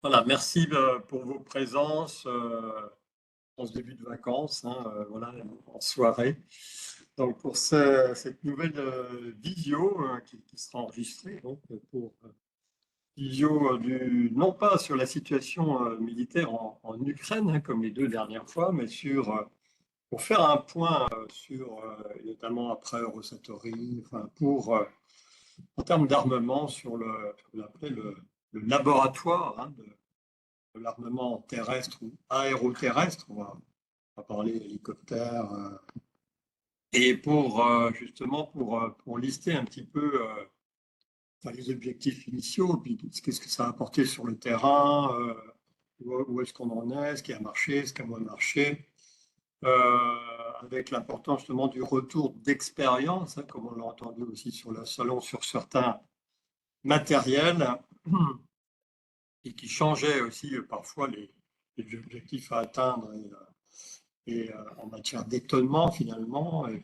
Voilà, merci pour vos présences en ce début de vacances, hein, voilà, en soirée. Donc pour cette nouvelle visio qui sera enregistrée, donc pour visio non pas sur la situation militaire en Ukraine, hein, comme les deux dernières fois, mais pour faire un point sur, notamment après Rosatori, enfin, en termes d'armement, sur ce qu'on appelait le laboratoire, hein, de l'armement terrestre ou aéroterrestre, on va parler hélicoptère, et justement pour lister un petit peu enfin, les objectifs initiaux, puis qu'est-ce que ça a apporté sur le terrain, où est-ce qu'on en est, ce qui a marché, ce qui a moins marché, avec l'importance justement du retour d'expérience, hein, comme on l'a entendu aussi sur le salon, sur certains matériels, et qui changeaient aussi parfois les objectifs à atteindre en matière d'étonnement finalement. Et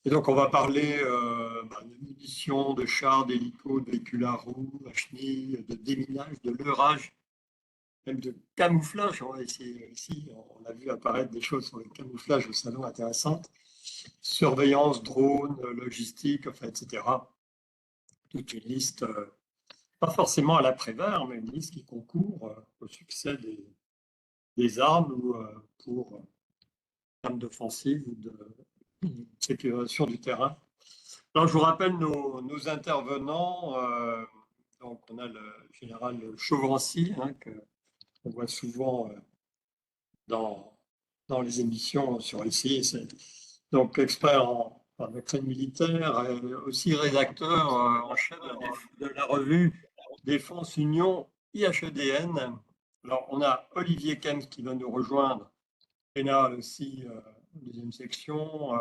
donc on va parler de munitions, de chars, d'hélicos, de véhicules à roues, à chenilles, de déminage, de leurrage, même de camouflage. On va essayer, ici, on a vu apparaître des choses sur le camouflage au salon intéressantes. Surveillance, drone, logistique, enfin, etc. Toute une liste, pas forcément à l'après-vert, mais une liste qui concourt au succès des armes ou pour termes d'offensive ou de sécurisation du terrain. Alors, je vous rappelle nos intervenants. Donc, on a le général Chauvency, hein, qu'on voit souvent dans, dans les émissions sur LCI. Donc, expert en doctrine militaire, et aussi rédacteur en chef de la revue Défense Union IHEDN. Alors, on a Olivier Kems qui va nous rejoindre, pénal aussi, deuxième section,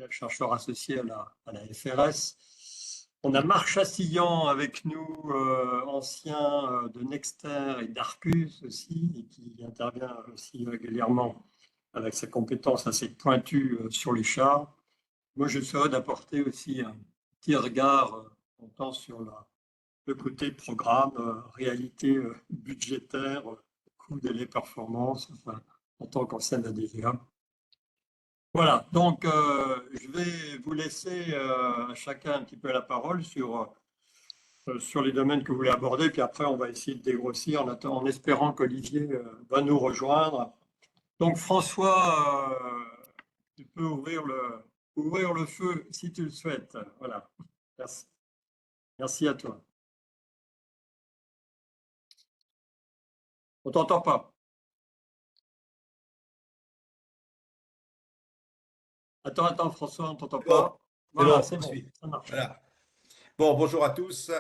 chercheur associé à la FRS. On a Marc Chassillan avec nous, ancien de Nexter et d'Arcus aussi, et qui intervient aussi régulièrement avec ses compétences assez pointues sur les chars. Moi, je serais d'apporter aussi un petit regard longtemps sur le côté programme, réalité budgétaire, coût délai performance, enfin, en tant qu'ancien ADVA. Voilà, donc je vais vous laisser chacun un petit peu la parole sur les domaines que vous voulez aborder, puis après on va essayer de dégrossir en espérant qu'Olivier va nous rejoindre. Donc François, tu peux ouvrir le feu si tu le souhaites. Voilà, merci. Merci à toi. On t'entend pas. Attends, François, on t'entend C'est bon, pas. c'est Voilà, bon, c'est je bon, suis. ça marche. Voilà. Bon, bonjour à tous.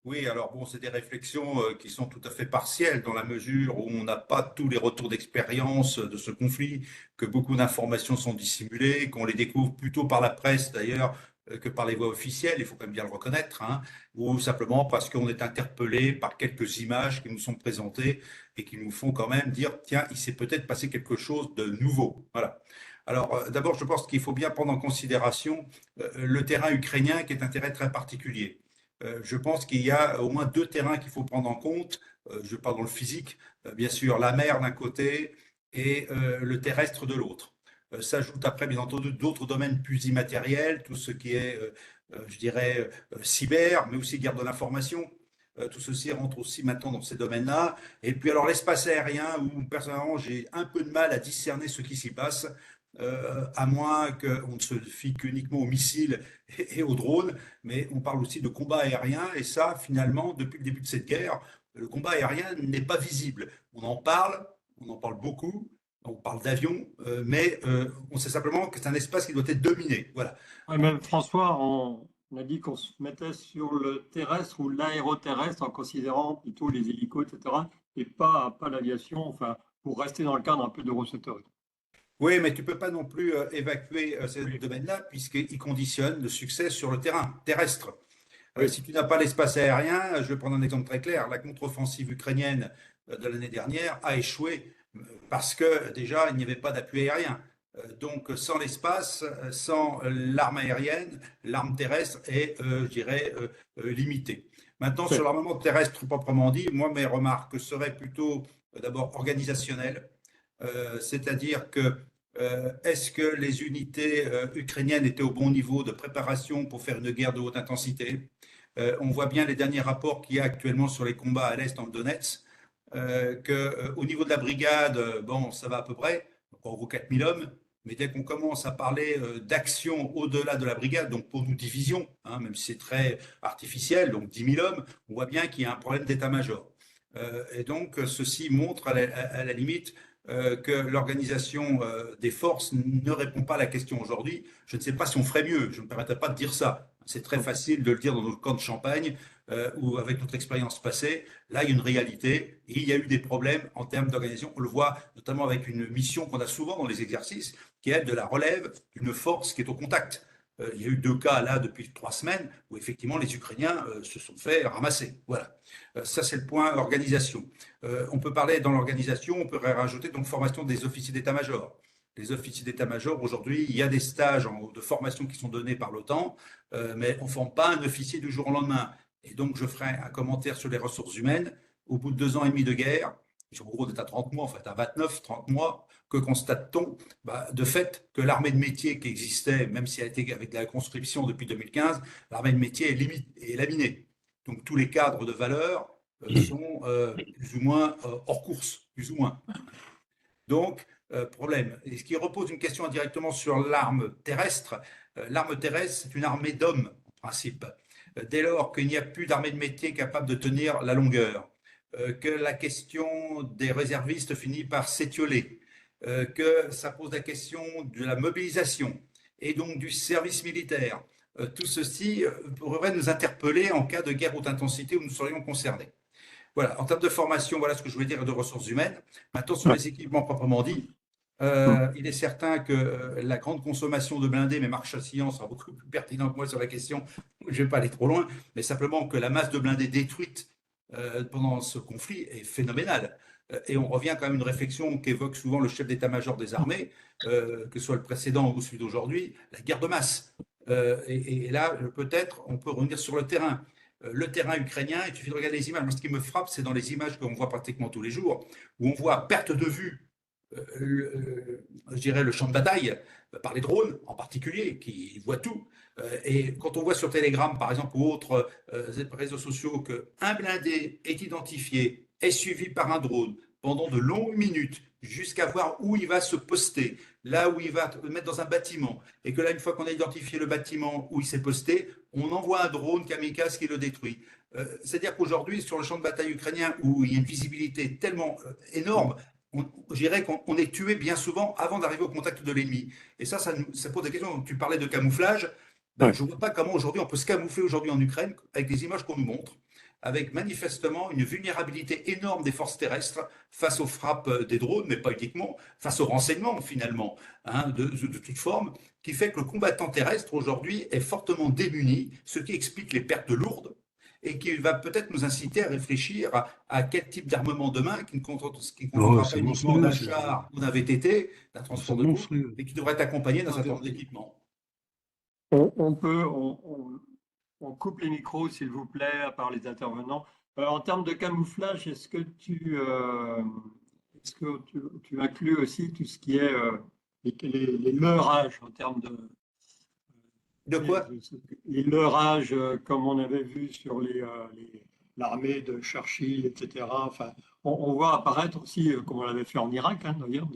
Oui, alors bon, c'est des réflexions qui sont tout à fait partielles dans la mesure où on n'a pas tous les retours d'expérience de ce conflit, que beaucoup d'informations sont dissimulées, qu'on les découvre plutôt par la presse d'ailleurs que par les voies officielles, il faut quand même bien le reconnaître, hein, ou simplement parce qu'on est interpellé par quelques images qui nous sont présentées et qui nous font quand même dire, tiens, il s'est peut-être passé quelque chose de nouveau. Voilà. Alors, d'abord, je pense qu'il faut bien prendre en considération le terrain ukrainien qui est un terrain très particulier. Je pense qu'il y a au moins deux terrains qu'il faut prendre en compte. Je parle dans le physique, bien sûr, la mer d'un côté et le terrestre de l'autre. S'ajoutent après, bien entendu, d'autres domaines plus immatériels, tout ce qui est, je dirais, cyber, mais aussi guerre de l'information. Tout ceci rentre aussi maintenant dans ces domaines-là. Et puis alors l'espace aérien, où personnellement j'ai un peu de mal à discerner ce qui s'y passe, à moins qu'on ne se fie qu'uniquement aux missiles et aux drones, mais on parle aussi de combat aérien, et ça, finalement, depuis le début de cette guerre, le combat aérien n'est pas visible. On en parle beaucoup, on parle d'avions, mais on sait simplement que c'est un espace qui doit être dominé. Voilà. Ouais, mais François, on a dit qu'on se mettait sur le terrestre ou l'aéroterrestre en considérant plutôt les hélicos, etc., et pas l'aviation, enfin, pour rester dans le cadre un peu de Rousseau. Oui, mais tu peux pas non plus évacuer ce Oui, domaine-là, puisqu'il conditionne le succès sur le terrain terrestre. oui, Si tu n'as pas l'espace aérien, je vais prendre un exemple très clair. La contre-offensive ukrainienne de l'année dernière a échoué parce que déjà, il n'y avait pas d'appui aérien. Donc, sans l'espace, sans l'arme aérienne, l'arme terrestre est, je dirais, limitée. Maintenant, Oui, sur l'armement terrestre proprement dit, moi, mes remarques seraient plutôt d'abord organisationnelles. C'est-à-dire que est-ce que les unités ukrainiennes étaient au bon niveau de préparation pour faire une guerre de haute intensité? On voit bien les derniers rapports qu'il y a actuellement sur les combats à l'est en Donetsk, qu'au niveau de la brigade, bon, ça va à peu près, en gros 4000 hommes, mais dès qu'on commence à parler d'action au-delà de la brigade, donc pour nous division, hein, même si c'est très artificiel, donc 10 000 hommes, on voit bien qu'il y a un problème d'état-major. Et donc, ceci montre à la limite que l'organisation des forces ne répond pas à la question aujourd'hui. Je ne sais pas si on ferait mieux, je ne me permettrai pas de dire ça. C'est très facile de le dire dans notre camp de Champagne ou avec notre expérience passée. Là, il y a une réalité. Et il y a eu des problèmes en termes d'organisation. On le voit notamment avec une mission qu'on a souvent dans les exercices, qui est de la relève d'une force qui est au contact. Il y a eu 2 cas là depuis 3 semaines où effectivement les Ukrainiens se sont fait ramasser. Voilà. Ça, c'est le point organisation. On peut parler dans l'organisation, on peut rajouter donc formation des officiers d'état-major. Les officiers d'état-major, aujourd'hui, il y a des stages de formation qui sont donnés par l'OTAN, mais on ne forme pas un officier du jour au lendemain. Et donc, je ferai un commentaire sur les ressources humaines. Au bout de 2 ans et demi de guerre, en gros, on est à 30 mois, en fait, à 29, 30 mois, que constate-t-on? De fait que l'armée de métier qui existait, même si elle était avec la conscription depuis 2015, l'armée de métier est laminée. Donc, tous les cadres de valeur sont plus ou moins hors course, plus ou moins. Donc, problème. Et ce qui repose une question indirectement sur l'arme terrestre. L'arme terrestre, c'est une armée d'hommes, en principe. Dès lors qu'il n'y a plus d'armée de métier capable de tenir la longueur, que la question des réservistes finit par s'étioler, que ça pose la question de la mobilisation et donc du service militaire. Tout ceci pourrait nous interpeller en cas de guerre haute intensité où nous serions concernés. Voilà, en termes de formation, voilà ce que je voulais dire de ressources humaines. Maintenant, sur ouais. les équipements proprement dit, il est certain que la grande consommation de blindés, mais Marc Chassillan sera beaucoup plus pertinent que moi sur la question, je ne vais pas aller trop loin, mais simplement que la masse de blindés détruite pendant ce conflit est phénoménale. Et on revient quand même à une réflexion qu'évoque souvent le chef d'état-major des armées, que ce soit le précédent ou celui d'aujourd'hui, la guerre de masse. Et là, peut-être, on peut revenir sur le terrain. Le terrain ukrainien, il suffit de regarder les images. Moi, ce qui me frappe, c'est dans les images qu'on voit pratiquement tous les jours, où on voit à perte de vue, je dirais, le champ de bataille, par les drones en particulier, qui voient tout. Et quand on voit sur Telegram, par exemple, ou autres réseaux sociaux, qu'un blindé est identifié, est suivi par un drone pendant de longues minutes, jusqu'à voir où il va se poster, là où il va le mettre dans un bâtiment, et que là, une fois qu'on a identifié le bâtiment où il s'est posté, on envoie un drone kamikaze qui le détruit. C'est-à-dire qu'aujourd'hui, sur le champ de bataille ukrainien, où il y a une visibilité tellement énorme, je dirais qu'on est tué bien souvent avant d'arriver au contact de l'ennemi. Et ça pose des questions. Tu parlais de camouflage. Ouais. Je ne vois pas comment aujourd'hui on peut se camoufler aujourd'hui en Ukraine avec les images qu'on nous montre, avec manifestement une vulnérabilité énorme des forces terrestres face aux frappes des drones, mais pas uniquement, face aux renseignements finalement, hein, de toute forme, qui fait que le combattant terrestre aujourd'hui est fortement démuni, ce qui explique les pertes lourdes et qui va peut-être nous inciter à réfléchir à quel type d'armement demain qui ne Oh, comprendra pas c'est uniquement monstrueux, d'un ça. char ou d'un VTT, d'un C'est transport de troupes, monstrueux. mais qui devrait être accompagné d'un Ah, certain nombre d'équipements. On peut, on coupe les micros, s'il vous plaît, à part les intervenants. En termes de camouflage, est-ce que tu inclus aussi tout ce qui est les leurrages en termes de De quoi? les leurrages, comme on avait vu sur l'armée de Churchill, etc. Enfin, on voit apparaître aussi, comme on l'avait fait en Irak, hein, d'ailleurs,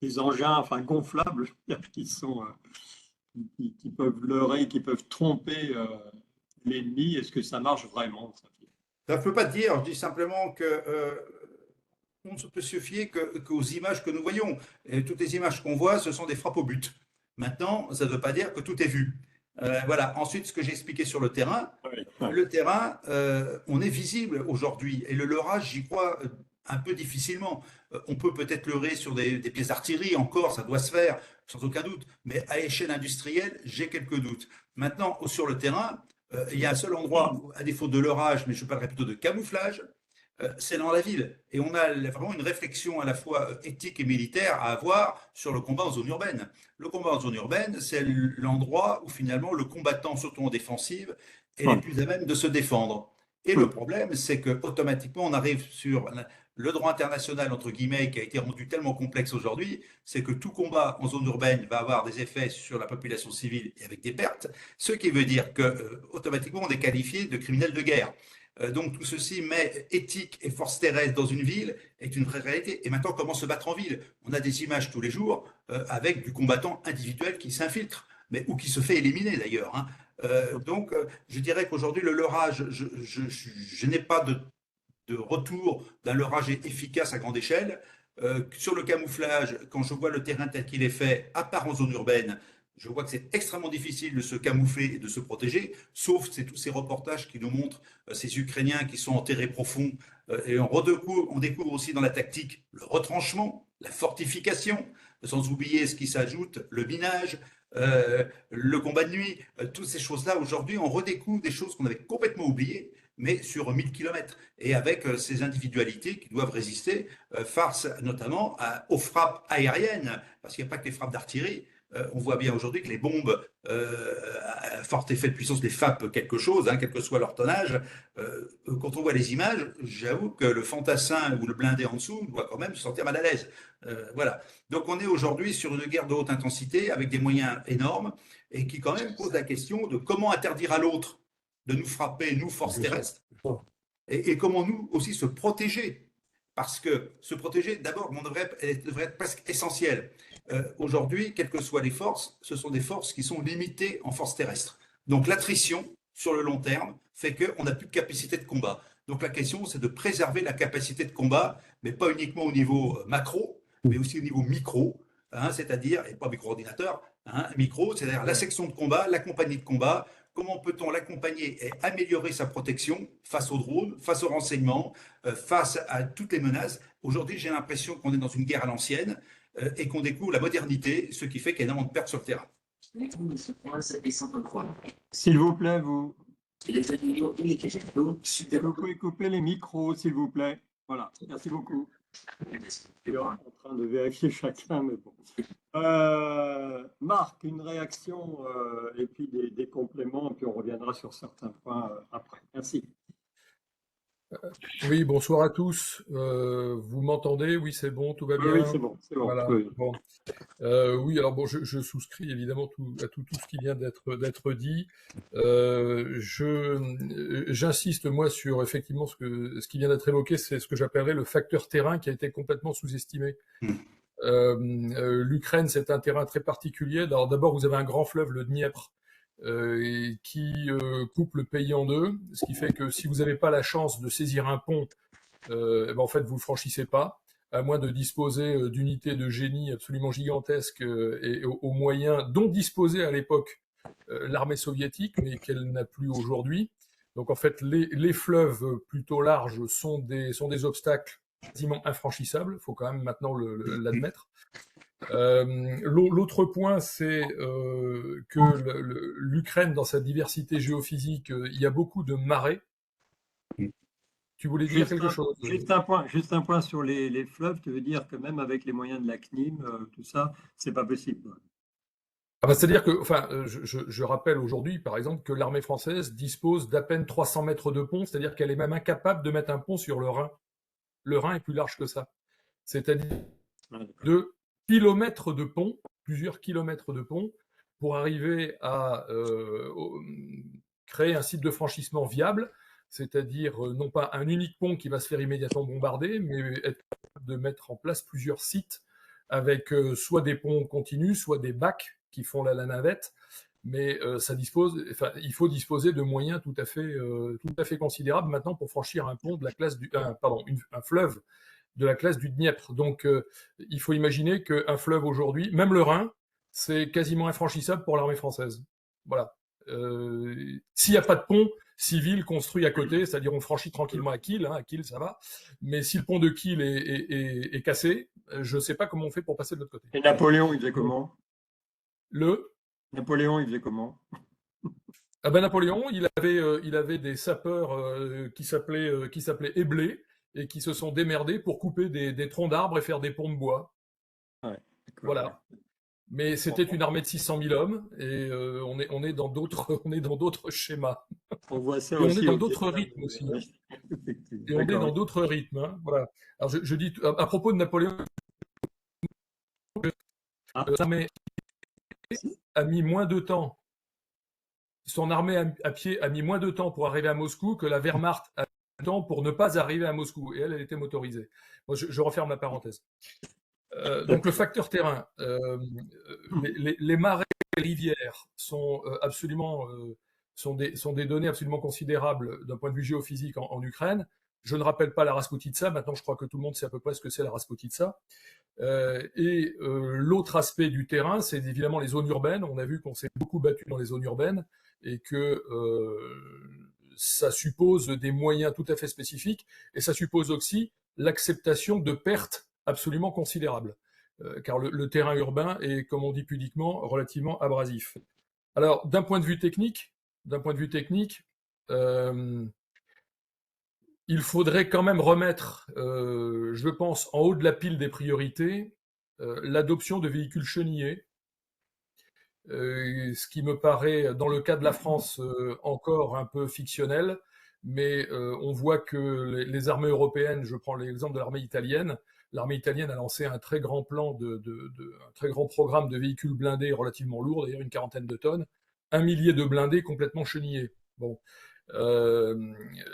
des engins, enfin, gonflables qui sont qui peuvent leurrer, qui peuvent tromper l'ennemi. Est-ce que ça marche vraiment ça? Ça ne peut pas dire, je dis simplement que on ne peut se fier qu'aux images que nous voyons. Et toutes les images qu'on voit, ce sont des frappes au but. Maintenant, ça ne veut pas dire que tout est vu. Voilà. Ensuite, ce que j'ai expliqué sur le terrain, Ouais, ouais. le terrain, on est visible aujourd'hui. Et le leurrage, j'y crois un peu difficilement. On peut peut-être leurrer sur des pièces d'artillerie, encore, ça doit se faire, sans aucun doute. Mais à échelle industrielle, j'ai quelques doutes. Maintenant, sur le terrain, il y a un seul endroit, à défaut de leurrage, mais je parlerai plutôt de camouflage, c'est dans la ville. Et on a vraiment une réflexion à la fois éthique et militaire à avoir sur le combat en zone urbaine. Le combat en zone urbaine, c'est l'endroit où finalement le combattant, surtout en défensive, est les Ouais. plus à même de se défendre. Et le problème, c'est que automatiquement, on arrive sur le droit international, entre guillemets, qui a été rendu tellement complexe aujourd'hui, c'est que tout combat en zone urbaine va avoir des effets sur la population civile et avec des pertes, ce qui veut dire que automatiquement, on est qualifié de criminel de guerre. Donc tout ceci met éthique et force terrestre dans une ville est une vraie réalité. Et maintenant, comment se battre en ville? On a des images tous les jours avec du combattant individuel qui s'infiltre, mais ou qui se fait éliminer d'ailleurs, hein. Donc, je dirais qu'aujourd'hui, le leurrage, je n'ai pas de retour d'un leurrage efficace à grande échelle. Sur le camouflage, quand je vois le terrain tel qu'il est fait, à part en zone urbaine, je vois que c'est extrêmement difficile de se camoufler et de se protéger, sauf c'est tous ces reportages qui nous montrent ces Ukrainiens qui sont enterrés profonds. Et on découvre aussi dans la tactique le retranchement, la fortification, sans oublier ce qui s'ajoute, le minage, le combat de nuit, toutes ces choses-là. Aujourd'hui, on redécouvre des choses qu'on avait complètement oubliées, mais sur 1000 kilomètres, et avec ces individualités qui doivent résister face notamment aux frappes aériennes, parce qu'il n'y a pas que les frappes d'artillerie. On voit bien aujourd'hui que les bombes à fort effet de puissance, les FAP quelque chose, hein, quel que soit leur tonnage, quand on voit les images, j'avoue que le fantassin ou le blindé en dessous doit quand même se sentir mal à l'aise. Voilà. Donc on est aujourd'hui sur une guerre de haute intensité avec des moyens énormes et qui quand même pose la question de comment interdire à l'autre de nous frapper, nous, forces terrestres, et comment nous aussi se protéger. Parce que se protéger, d'abord, devrait être presque essentiel. Aujourd'hui, quelles que soient les forces, ce sont des forces qui sont limitées en force terrestre. Donc l'attrition, sur le long terme, fait qu'on n'a plus de capacité de combat. Donc la question, c'est de préserver la capacité de combat, mais pas uniquement au niveau macro, mais aussi au niveau micro, hein, c'est-à-dire, et pas micro-ordinateur, hein, micro, c'est-à-dire la section de combat, la compagnie de combat. Comment peut-on l'accompagner et améliorer sa protection face aux drones, face aux renseignements, face à toutes les menaces? Aujourd'hui, j'ai l'impression qu'on est dans une guerre à l'ancienne et qu'on découvre la modernité, ce qui fait qu'il y a énormément de pertes sur le terrain. S'il vous plaît, vous pouvez couper les micros, s'il vous plaît. Voilà, merci beaucoup. Je suis en train de vérifier chacun, mais bon. Marc, une réaction et puis des compléments, puis on reviendra sur certains points après. Merci. Oui, bonsoir à tous. Vous m'entendez? Oui, c'est bon, tout va bien. Oui, c'est bon, c'est bon. Voilà. Oui. Bon. Oui, alors bon, je souscris évidemment à tout ce qui vient d'être dit. J'insiste moi sur effectivement ce qui vient d'être évoqué, c'est ce que j'appellerais le facteur terrain qui a été complètement sous-estimé. L'Ukraine, c'est un terrain très particulier. Alors d'abord, vous avez un grand fleuve, le Dniepr, qui coupe le pays en deux, ce qui fait que si vous n'avez pas la chance de saisir un pont, ben en fait vous le franchissez pas, à moins de disposer d'unités de génie absolument gigantesques et aux moyens dont disposait à l'époque l'armée soviétique, mais qu'elle n'a plus aujourd'hui. Donc en fait, les fleuves plutôt larges sont des obstacles quasiment infranchissables, il faut quand même maintenant l'admettre. L'autre point, c'est que l'Ukraine, dans sa diversité géophysique, il y a beaucoup de marais. Tu voulais dire quelque chose? Juste un point sur les fleuves. Tu veux dire que même avec les moyens de la CNIM, tout ça, c'est pas possible. Ah bah, c'est-à-dire que, enfin, je rappelle aujourd'hui, par exemple, que l'armée française dispose d'à peine 300 mètres de pont, c'est-à-dire qu'elle est même incapable de mettre un pont sur le Rhin. Le Rhin est plus large que ça. C'est-à-dire de kilomètres de pont, plusieurs kilomètres de pont, pour arriver à créer un site de franchissement viable, c'est-à-dire non pas un unique pont qui va se faire immédiatement bombarder, mais être capable de mettre en place plusieurs sites avec soit des ponts continus, soit des bacs qui font la navette, mais il faut disposer de moyens tout à fait considérables maintenant pour franchir un pont de la classe un fleuve de la classe du Dniepr. Donc, il faut imaginer qu'un fleuve aujourd'hui, même le Rhin, c'est quasiment infranchissable pour l'armée française. Voilà. S'il n'y a pas de pont civil construit à côté, c'est-à-dire on franchit tranquillement à Kiel, hein, à Kiel ça va, mais si le pont de Kiel est cassé, je ne sais pas comment on fait pour passer de l'autre côté. Et Napoléon, il faisait comment? Napoléon, il faisait comment? Ah ben Napoléon, il avait des sapeurs qui s'appelaient éblés et qui se sont démerdés pour couper des troncs d'arbres et faire des ponts de bois. Ouais, voilà. Mais c'était une armée de 600 000 hommes et on est dans d'autres schémas. On voit ça Et on est aussi dans aux d'autres États-Unis. rythmes aussi. Effectivement. Et on est D'accord. dans d'autres rythmes, hein, voilà. Alors je dis à propos de Napoléon, Ah, l'armée a mis moins de temps. Son armée à pied a mis moins de temps pour arriver à Moscou que la Wehrmacht a mis de temps pour ne pas arriver à Moscou. Et elle était motorisée. Moi, je referme la parenthèse. Donc le facteur terrain, les marais et les rivières sont absolument sont des données absolument considérables d'un point de vue géophysique en Ukraine. Je ne rappelle pas la Rasputitsa. Maintenant, je crois que tout le monde sait à peu près ce que c'est la Rasputitsa. L'autre aspect du terrain, c'est évidemment les zones urbaines. On a vu qu'on s'est beaucoup battu dans les zones urbaines et que ça suppose des moyens tout à fait spécifiques et ça suppose aussi l'acceptation de pertes absolument considérables, car le terrain urbain est, comme on dit pudiquement, relativement abrasif. Alors, d'un point de vue technique, euh, il faudrait quand même remettre, je pense, en haut de la pile des priorités, l'adoption de véhicules chenillés, ce qui me paraît, dans le cas de la France, encore un peu fictionnel, mais on voit que les armées européennes, je prends l'exemple de l'armée italienne a lancé un très grand plan un très grand programme de véhicules blindés relativement lourds, d'ailleurs une quarantaine de tonnes, 1 millier de blindés complètement chenillés. Bon,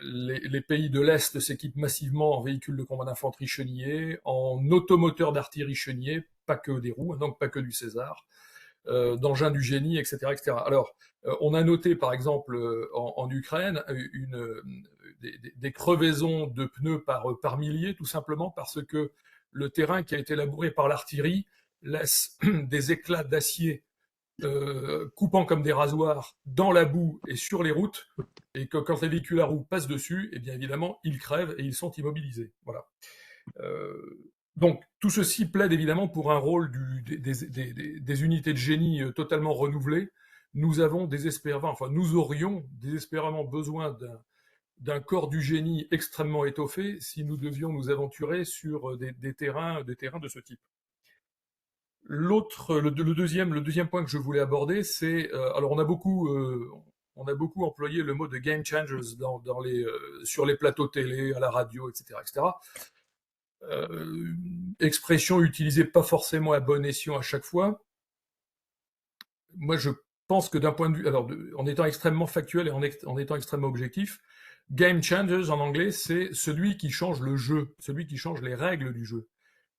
les pays de l'Est s'équipent massivement en véhicules de combat d'infanterie chenillés, en automoteurs d'artillerie chenillés, pas que des roues, donc pas que du César, d'engins du génie, etc., etc. Alors, on a noté, par exemple, en Ukraine, des crevaisons de pneus par milliers, tout simplement parce que le terrain qui a été labouré par l'artillerie laisse des éclats d'acier coupant comme des rasoirs dans la boue et sur les routes, et que quand les véhicules à roues passent dessus, eh bien évidemment, ils crèvent et ils sont immobilisés. Voilà. Donc tout ceci plaide évidemment pour un rôle des unités de génie totalement renouvelées. Nous aurions désespérément besoin d'un corps du génie extrêmement étoffé si nous devions nous aventurer sur des terrains de ce type. Le deuxième point que je voulais aborder, c'est alors on a beaucoup employé le mot de game changers sur les plateaux télé, à la radio, etc., etc. Expression utilisée pas forcément à bon escient à chaque fois. Moi, je pense que d'un point de vue, en étant extrêmement factuel et en étant extrêmement objectif, game changers en anglais, c'est celui qui change le jeu, celui qui change les règles du jeu.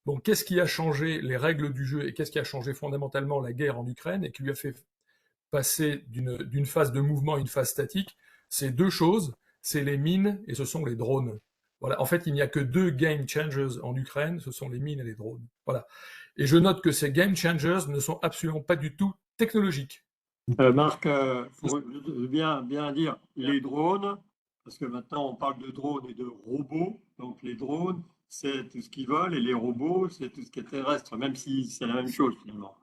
Donc, qu'est-ce qui a changé les règles du jeu et qu'est-ce qui a changé fondamentalement la guerre en Ukraine et qui lui a fait passer d'une phase de mouvement à une phase statique? C'est deux choses, c'est les mines et ce sont les drones. Voilà. En fait, il n'y a que deux game changers en Ukraine, ce sont les mines et les drones. Voilà. Et je note que ces game changers ne sont absolument pas du tout technologiques. Marc, faut bien dire les drones, parce que maintenant on parle de drones et de robots. Donc les drones, c'est tout ce qui vole et les robots, c'est tout ce qui est terrestre, même si c'est la même chose finalement.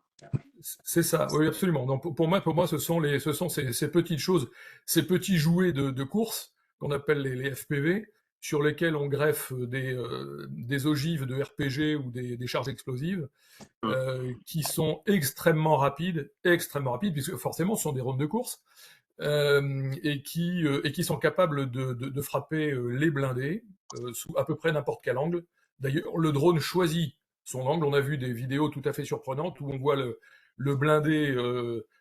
C'est ça, oui, absolument. Donc pour moi, ce sont ces petites choses, ces petits jouets de course qu'on appelle les FPV, sur lesquels on greffe des ogives de RPG ou des charges explosives, qui sont extrêmement rapides, puisque forcément ce sont des drones de course, et qui sont capables de frapper les blindés sous à peu près n'importe quel angle. D'ailleurs, le drone choisit son angle. On a vu des vidéos tout à fait surprenantes où on voit le blindé,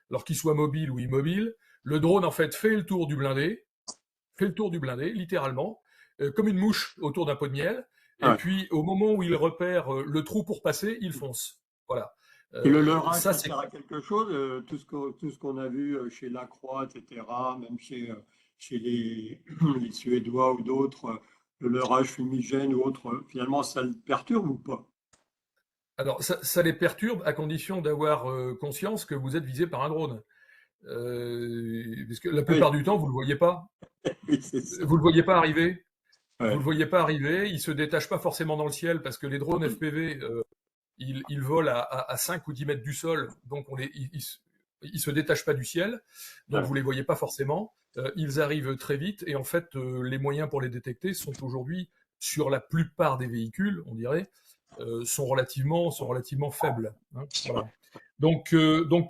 alors qu'il soit mobile ou immobile. Le drone, en fait, fait le tour du blindé, littéralement, comme une mouche autour d'un pot de miel. Et Ouais. puis, au moment où il repère le trou pour passer, il fonce. Voilà. Et le leurrage, Ça, ça c'est sert à quelque chose, tout ce qu'on a vu chez Lacroix, etc., même chez les Suédois ou d'autres, le leurrage fumigène ou autre, finalement, ça le perturbe ou pas? Alors, ça les perturbe à condition d'avoir conscience que vous êtes visé par un drone. Parce que la Oui, plupart du temps, vous le voyez pas. oui, c'est ça. Vous le voyez pas arriver. Vous Ouais. le voyez pas arriver. Il se détache pas forcément dans le ciel parce que les drones FPV, ils volent à 5 ou 10 mètres du sol. Donc, ils se détachent pas du ciel. Donc, Ouais. vous les voyez pas forcément. Ils arrivent très vite. Et en fait, les moyens pour les détecter sont aujourd'hui, sur la plupart des véhicules, on dirait, sont relativement faibles. Hein, voilà. Donc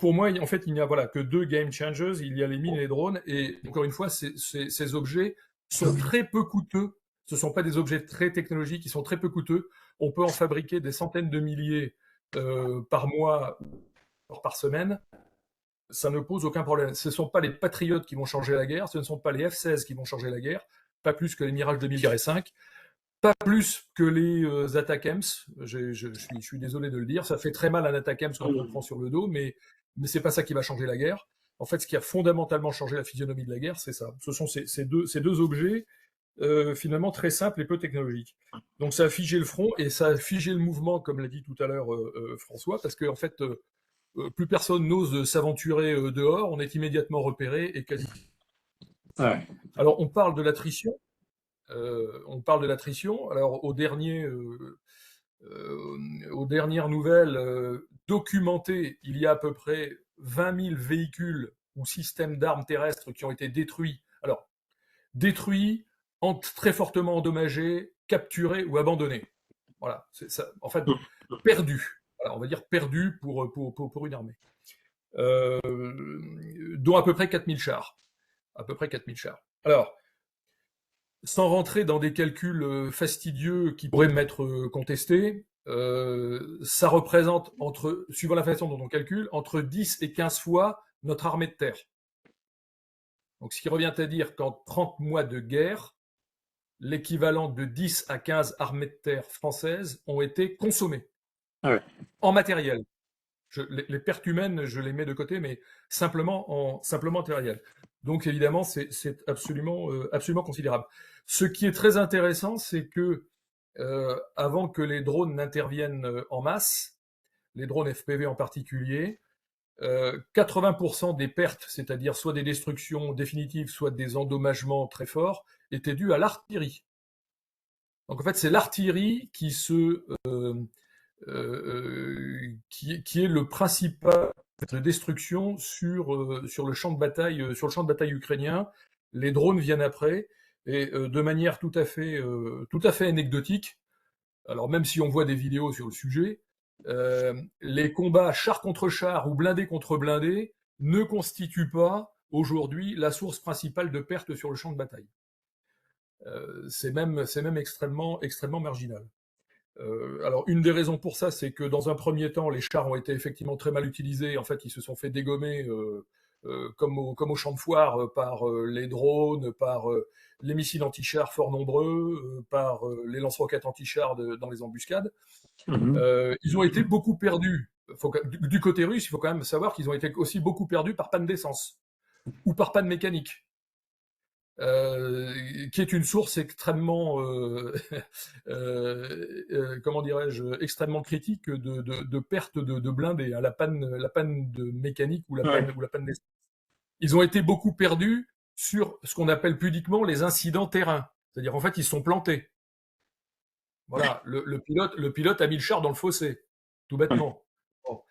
pour moi, en fait, il n'y a voilà, que deux game changers. Il y a les mines et les drones. Et encore une fois, ces objets sont très peu coûteux. Ce ne sont pas des objets très technologiques, ils sont très peu coûteux. On peut en fabriquer des centaines de milliers par mois, par semaine. Ça ne pose aucun problème. Ce ne sont pas les Patriotes qui vont changer la guerre, ce ne sont pas les F-16 qui vont changer la guerre, pas plus que les Mirage 2005, pas plus que les ATACMS. Je suis désolé de le dire, ça fait très mal un ATACMS quand on le prend sur le dos, mais ce n'est pas ça qui va changer la guerre. En fait, ce qui a fondamentalement changé la physionomie de la guerre, c'est ça. Ce sont ces deux objets finalement très simples et peu technologiques. Donc ça a figé le front et ça a figé le mouvement, comme l'a dit tout à l'heure François, parce qu'en fait, plus personne n'ose s'aventurer dehors, on est immédiatement repéré et quasi. Ouais. Alors on parle de l'attrition. Alors aux dernières nouvelles documentées, il y a à peu près 20 000 véhicules ou systèmes d'armes terrestres qui ont été détruits. Alors détruits, très fortement endommagés, capturés ou abandonnés. Voilà, c'est ça. En fait, perdus. Voilà, on va dire perdus pour une armée. Dont à peu près 4000 chars. À peu près 4000 chars. Alors, sans rentrer dans des calculs fastidieux qui pourraient m'être contestés, ça représente, suivant la façon dont on calcule, entre 10 et 15 fois notre armée de terre. Donc, ce qui revient à dire qu'en 30 mois de guerre, l'équivalent de 10 à 15 armées de terre françaises ont été consommées en matériel. Les pertes humaines, je les mets de côté, mais simplement matériel. Donc évidemment, c'est absolument considérable. Ce qui est très intéressant, c'est que avant que les drones n'interviennent en masse, les drones FPV en particulier, 80% des pertes, c'est-à-dire soit des destructions définitives, soit des endommagements très forts, étaient dus à l'artillerie. Donc en fait, c'est l'artillerie qui est le principal de destruction sur le champ de bataille ukrainien. Les drones viennent après et de manière tout à fait anecdotique. Alors même si on voit des vidéos sur le sujet, les combats char contre char ou blindé contre blindé ne constituent pas aujourd'hui la source principale de pertes sur le champ de bataille. C'est même extrêmement marginal. Alors, une des raisons pour ça, c'est que dans un premier temps, les chars ont été effectivement très mal utilisés. En fait, ils se sont fait dégommer comme au champ de foire par les drones, par les missiles anti-chars fort nombreux, par les lance-roquettes anti-chars dans les embuscades. Ils ont été beaucoup perdus. Du côté russe, il faut quand même savoir qu'ils ont été aussi beaucoup perdus par panne d'essence ou par panne mécanique. Qui est une source extrêmement, comment dirais-je, extrêmement critique de perte de blindés, hein, la panne de mécanique ou la panne d'essence. Ils ont été beaucoup perdus sur ce qu'on appelle pudiquement les incidents terrain, c'est-à-dire en fait ils se sont plantés. Voilà, le pilote a mis le char dans le fossé, tout bêtement. Bon.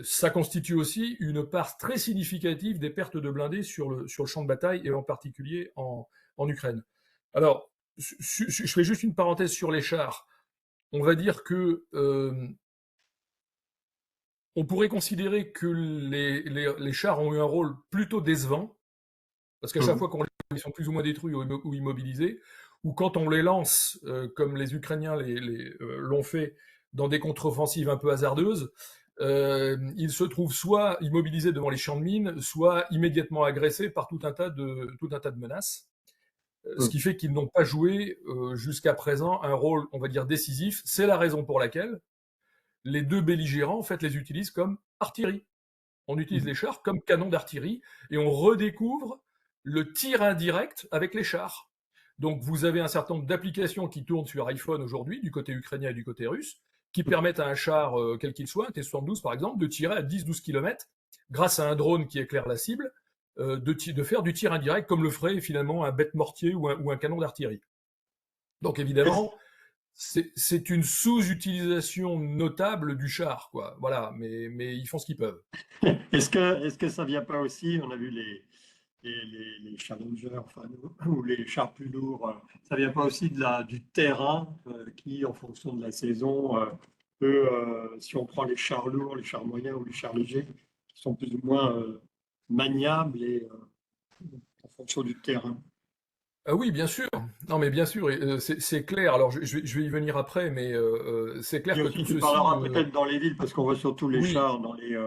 Ça constitue aussi une part très significative des pertes de blindés sur le champ de bataille et en particulier en Ukraine. Alors, je fais juste une parenthèse sur les chars. On va dire que on pourrait considérer que les chars ont eu un rôle plutôt décevant, parce qu'à chaque fois qu'on ils sont plus ou moins détruits ou immobilisés, ou quand on les lance, comme les Ukrainiens l'ont fait, dans des contre-offensives un peu hasardeuses, ils se trouvent soit immobilisés devant les champs de mines, soit immédiatement agressés par tout un tas de menaces. Ce qui fait qu'ils n'ont pas joué jusqu'à présent un rôle, on va dire, décisif. C'est la raison pour laquelle les deux belligérants, en fait, les utilisent comme artillerie. On utilise les chars comme canon d'artillerie et on redécouvre le tir indirect avec les chars. Donc vous avez un certain nombre d'applications qui tournent sur iPhone aujourd'hui, du côté ukrainien et du côté russe, qui permettent à un char, quel qu'il soit, un T-72 par exemple, de tirer à 10-12 km grâce à un drone qui éclaire la cible, de faire du tir indirect comme le ferait finalement un bête mortier ou un canon d'artillerie. Donc évidemment, c'est une sous-utilisation notable du char, quoi. Voilà, mais ils font ce qu'ils peuvent. Est-ce que ça vient pas aussi, on a vu les Challengers, enfin, ou les chars plus lourds, ça vient pas aussi du terrain qui, en fonction de la saison, si on prend les chars lourds, les chars moyens ou les chars légers, qui sont plus ou moins maniables et en fonction du terrain. Ah oui, bien sûr. Non, mais bien sûr, c'est clair. Alors, je vais y venir après, mais c'est clair Et que aussi, tout tu ceci, parleras peut-être dans les villes, parce qu'on voit surtout les oui, chars dans oui, les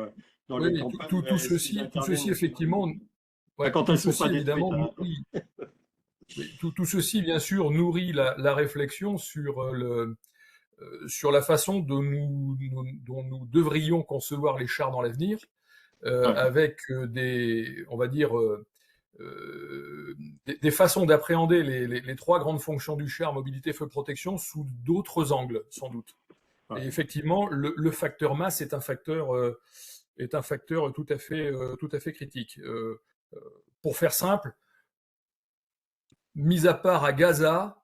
oui, campagnes, tout mais s'ils ceci, interviennent effectivement, ouais, quand elles tout ne sont ceci, pas détruites, évidemment, hein. nourrit, oui, tout ceci, bien sûr, nourrit la réflexion sur sur la façon dont nous devrions concevoir les chars dans l'avenir, Ouais. avec on va dire, des façons d'appréhender les trois grandes fonctions du char, mobilité, feu, protection, sous d'autres angles, sans doute. Ouais. Et effectivement, le facteur masse est un facteur tout à fait critique. Pour faire simple, mis à part à Gaza,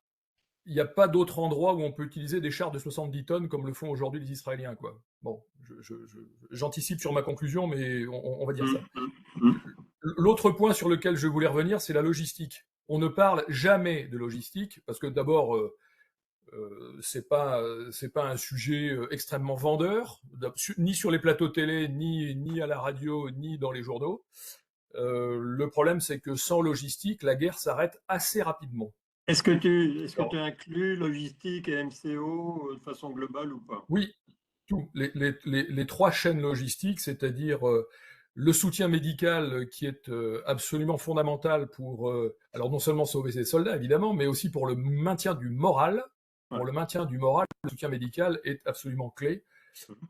il n'y a pas d'autre endroit où on peut utiliser des chars de 70 tonnes comme le font aujourd'hui les Israéliens, quoi. Bon, j'anticipe sur ma conclusion, mais on va dire ça. L'autre point sur lequel je voulais revenir, c'est la logistique. On ne parle jamais de logistique parce que d'abord, c'est pas un sujet extrêmement vendeur, ni sur les plateaux télé, ni à la radio, ni dans les journaux. Le problème, c'est que sans logistique, la guerre s'arrête assez rapidement. Est-ce que tu Alors, inclus logistique et MCO de façon globale ou pas? oui, tout. Les trois chaînes logistiques, c'est-à-dire le soutien médical qui est absolument fondamental pour, alors non seulement sauver ses soldats, évidemment, mais aussi pour le maintien du moral. Ouais. Pour le maintien du moral, le soutien médical est absolument clé.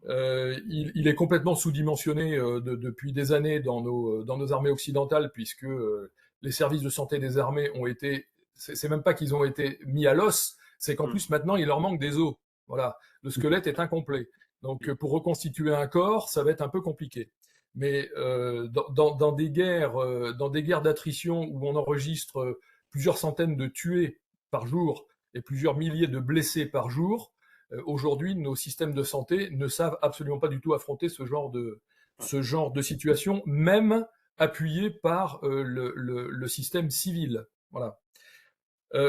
Il est complètement sous-dimensionné depuis des années dans nos armées occidentales, puisque les services de santé des armées ont été, c'est même pas qu'ils ont été mis à l'os, c'est qu'en plus maintenant il leur manque des os. Voilà, le squelette est incomplet. Donc pour reconstituer un corps, ça va être un peu compliqué. Mais dans des guerres d'attrition où on enregistre plusieurs centaines de tués par jour et plusieurs milliers de blessés par jour, aujourd'hui, nos systèmes de santé ne savent absolument pas du tout affronter ce genre de situation, même appuyé par le système civil. Voilà.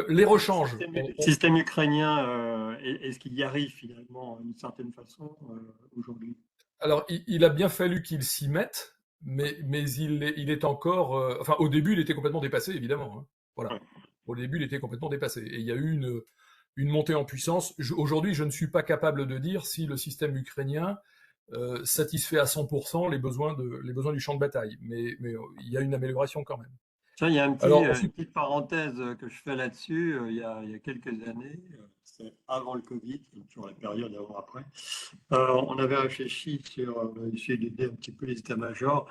Les rechanges. Le système ukrainien, est-ce qu'il y arrive finalement d'une certaine façon aujourd'hui? Alors, il a bien fallu qu'il s'y mette, mais il est encore. Enfin, au début, il était complètement dépassé, évidemment. Hein. Voilà. Ouais. Au début, il était complètement dépassé. Et il y a eu une montée en puissance. Aujourd'hui, je ne suis pas capable de dire si le système ukrainien satisfait à 100% les besoins du champ de bataille. Mais il y a une amélioration quand même. Tiens, il y a Alors, une petite parenthèse que je fais là-dessus. Il y a quelques années, c'est avant le Covid, sur la période avant-après, on avait réfléchi on a essayé d'aider un petit peu les états-majors.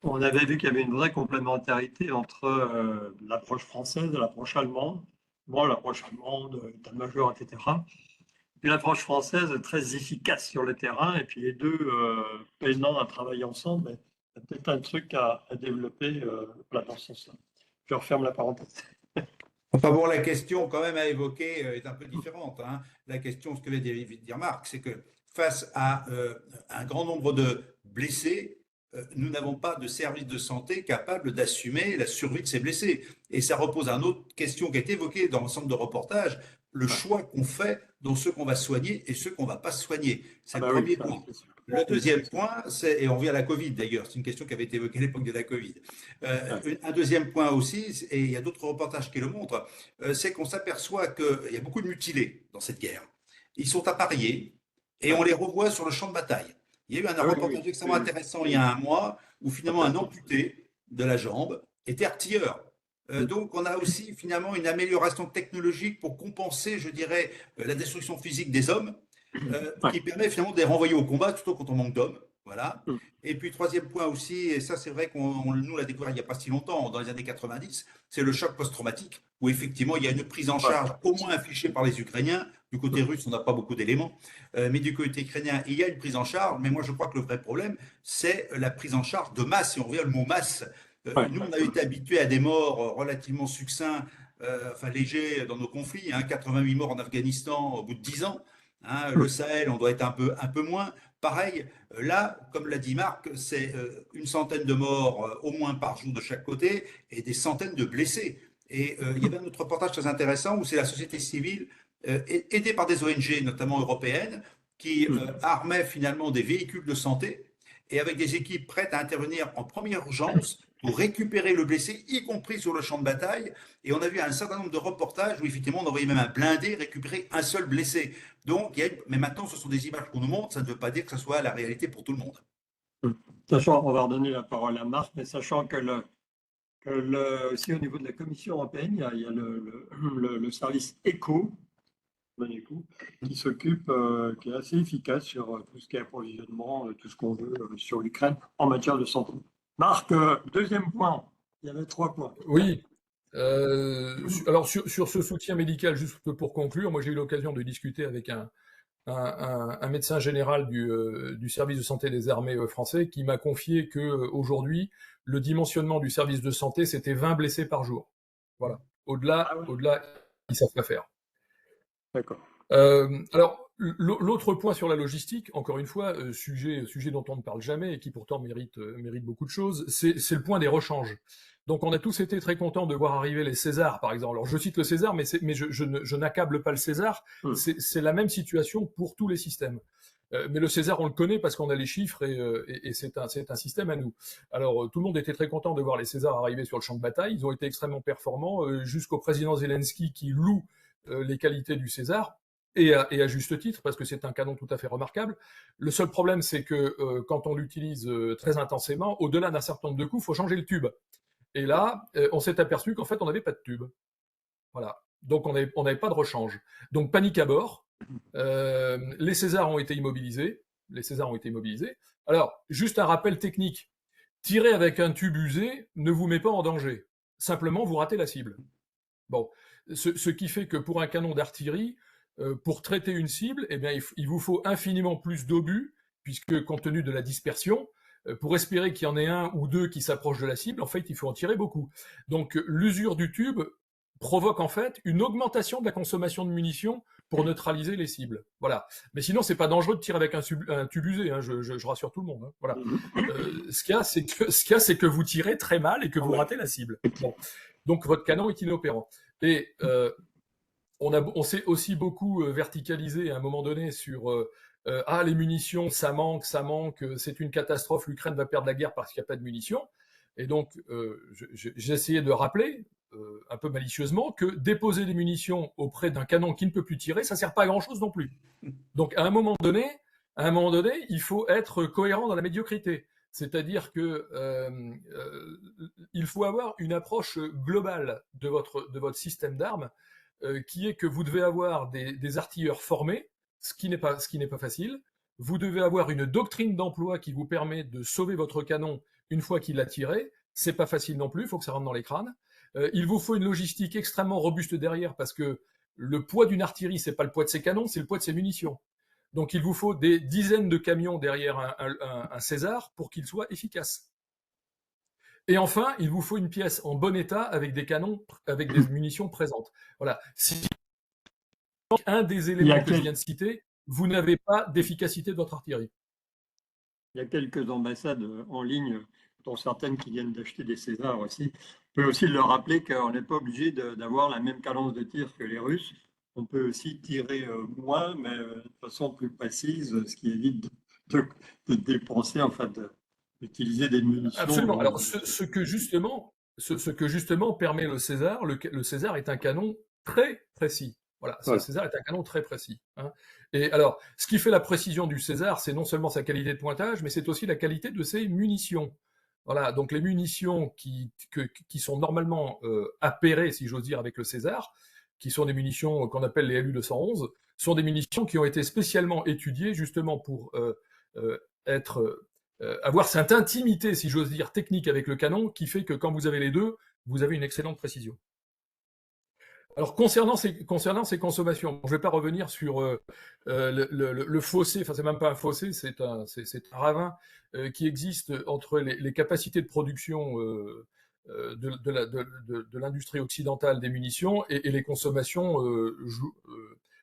On avait vu qu'il y avait une vraie complémentarité entre l'approche française et l'approche allemande. Bon, l'approche allemande, état-major, etc. Puis l'approche française est très efficace sur le terrain, et puis les deux peinant à travailler ensemble, mais il y a peut-être un truc à développer là, dans ce sens-là. Je referme la parenthèse. Enfin bon, la question quand même à évoquer est un peu différente. Hein. La question, ce que vient de dire Marc, c'est que face à un grand nombre de blessés, nous n'avons pas de service de santé capable d'assumer la survie de ces blessés. Et ça repose à une autre question qui a été évoquée dans l'ensemble de reportages, le choix qu'on fait dans ceux qu'on va soigner et ceux qu'on ne va pas soigner. C'est le premier point. Le deuxième point, et on revient à la Covid d'ailleurs, c'est une question qui avait été évoquée à l'époque de la Covid. Un deuxième point aussi, et il y a d'autres reportages qui le montrent, c'est qu'on s'aperçoit qu'il y a beaucoup de mutilés dans cette guerre. Ils sont appariés et on les revoit sur le champ de bataille. Il y a eu un reportage extrêmement intéressant il y a un mois où finalement un amputé de la jambe était artilleur. Donc on a aussi finalement une amélioration technologique pour compenser, je dirais, la destruction physique des hommes. Qui permet finalement de les renvoyer au combat, surtout quand on manque d'hommes. Voilà. Et puis, troisième point aussi, et ça, c'est vrai qu'on nous l'a découvert il n'y a pas si longtemps, dans les années 90, c'est le choc post-traumatique, où effectivement, il y a une prise en charge au moins affichée par les Ukrainiens. Du côté russe, on n'a pas beaucoup d'éléments. Mais du côté ukrainien, il y a une prise en charge. Mais moi, je crois que le vrai problème, c'est la prise en charge de masse. Si on revient au mot masse, nous, on a été habitués à des morts relativement succincts, enfin légers dans nos conflits. 88 morts en Afghanistan au bout de 10 ans. Le Sahel, on doit être un peu moins. Pareil, là, comme l'a dit Marc, c'est une centaine de morts au moins par jour de chaque côté et des centaines de blessés. Et il y avait un autre reportage très intéressant où c'est la société civile, aidée par des ONG, notamment européennes, qui armait finalement des véhicules de santé et avec des équipes prêtes à intervenir en première urgence pour récupérer le blessé, y compris sur le champ de bataille. Et on a vu un certain nombre de reportages où effectivement on envoyait même un blindé récupérer un seul blessé. Donc, mais maintenant ce sont des images qu'on nous montre, ça ne veut pas dire que ce soit la réalité pour tout le monde. Sachant, on va redonner la parole à Marc, mais sachant que aussi au niveau de la Commission européenne, il y a le service ECHO, qui s'occupe, qui est assez efficace sur tout ce qui est approvisionnement, tout ce qu'on veut sur l'Ukraine en matière de santé. Marc, deuxième point, il y avait 3 points. Oui. Alors sur ce soutien médical, juste pour conclure, moi j'ai eu l'occasion de discuter avec un médecin général du service de santé des armées français qui m'a confié que aujourd'hui le dimensionnement du service de santé c'était 20 blessés par jour. Voilà. Au-delà, ils savent pas faire. D'accord. Alors l'autre point sur la logistique, encore une fois, sujet dont on ne parle jamais et qui pourtant mérite beaucoup de choses, c'est le point des rechanges. Donc on a tous été très contents de voir arriver les Césars, par exemple. Alors je cite le César, mais je n'accable pas le César. C'est la même situation pour tous les systèmes. Mais le César, on le connaît parce qu'on a les chiffres et c'est un système à nous. Alors tout le monde était très content de voir les Césars arriver sur le champ de bataille. Ils ont été extrêmement performants, jusqu'au président Zelensky qui loue les qualités du César. Et à juste titre, parce que c'est un canon tout à fait remarquable. Le seul problème, c'est que quand on l'utilise très intensément, au-delà d'un certain nombre de coups, il faut changer le tube. Et là, on s'est aperçu qu'en fait, on n'avait pas de tube. Voilà. Donc, on n'avait pas de rechange. Donc, panique à bord. Les Césars ont été immobilisés. Alors, juste un rappel technique. Tirer avec un tube usé ne vous met pas en danger. Simplement, vous ratez la cible. Bon. Ce qui fait que pour un canon d'artillerie, pour traiter une cible, eh bien, il vous faut infiniment plus d'obus, puisque compte tenu de la dispersion, pour espérer qu'il y en ait un ou deux qui s'approchent de la cible, en fait, il faut en tirer beaucoup. Donc, l'usure du tube provoque en fait une augmentation de la consommation de munitions pour neutraliser les cibles. Voilà. Mais sinon, c'est pas dangereux de tirer avec un tube usé. Hein, je rassure tout le monde. Hein. Voilà. Ce qu'il y a, c'est que vous tirez très mal et que vous ratez la cible. Bon. Donc, votre canon est inopérant. Et on s'est aussi beaucoup verticalisé à un moment donné sur les munitions, ça manque, c'est une catastrophe, l'Ukraine va perdre la guerre parce qu'il n'y a pas de munitions. Et donc, j'ai essayé de rappeler, un peu malicieusement, que déposer des munitions auprès d'un canon qui ne peut plus tirer, ça ne sert pas à grand-chose non plus. Donc, à un moment donné, il faut être cohérent dans la médiocrité. C'est-à-dire que il faut avoir une approche globale de votre système d'armes, qui est que vous devez avoir des artilleurs formés, ce qui n'est pas facile. Vous devez avoir une doctrine d'emploi qui vous permet de sauver votre canon une fois qu'il a tiré. C'est pas facile non plus, il faut que ça rentre dans les crânes. Il vous faut une logistique extrêmement robuste derrière parce que le poids d'une artillerie, c'est pas le poids de ses canons, c'est le poids de ses munitions. Donc il vous faut des dizaines de camions derrière un César pour qu'il soit efficace. Et enfin, il vous faut une pièce en bon état avec des canons, avec des munitions présentes. Voilà. Si un des éléments que je viens de citer, vous n'avez pas d'efficacité de votre artillerie. Il y a quelques ambassades en ligne, dont certaines qui viennent d'acheter des Césars aussi. On peut aussi leur rappeler qu'on n'est pas obligé d'avoir la même cadence de tir que les Russes. On peut aussi tirer moins, mais de façon plus précise, ce qui évite de dépenser, enfin, d'utiliser des munitions. Absolument. Alors, ce que justement permet le César, le César est un canon très précis. Voilà, le César est un canon très précis. Hein. Et alors, ce qui fait la précision du César, c'est non seulement sa qualité de pointage, mais c'est aussi la qualité de ses munitions. Voilà, donc les munitions qui sont normalement appairées, si j'ose dire, avec le César, qui sont des munitions qu'on appelle les LU-211, sont des munitions qui ont été spécialement étudiées justement pour avoir cette intimité, si j'ose dire, technique avec le canon, qui fait que quand vous avez les deux, vous avez une excellente précision. Alors concernant ces consommations, je ne vais pas revenir sur le fossé, enfin c'est même pas un fossé, c'est un ravin qui existe entre les capacités de production de l'industrie occidentale des munitions et les consommations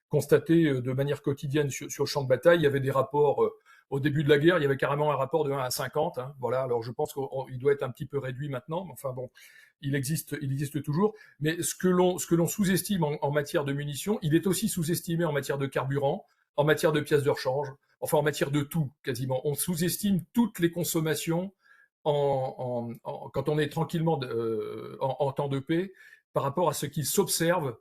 constatées de manière quotidienne sur le champ de bataille. Il y avait des rapports au début de la guerre, il y avait carrément un rapport de 1 à 50. Hein, voilà. Alors je pense qu'il doit être un petit peu réduit maintenant, mais enfin bon, il existe toujours. Mais ce que l'on sous-estime en matière de munitions, il est aussi sous-estimé en matière de carburant. en matière de pièces de rechange, enfin en matière de tout quasiment. On sous-estime toutes les consommations quand on est tranquillement en temps de paix par rapport à ce qui s'observe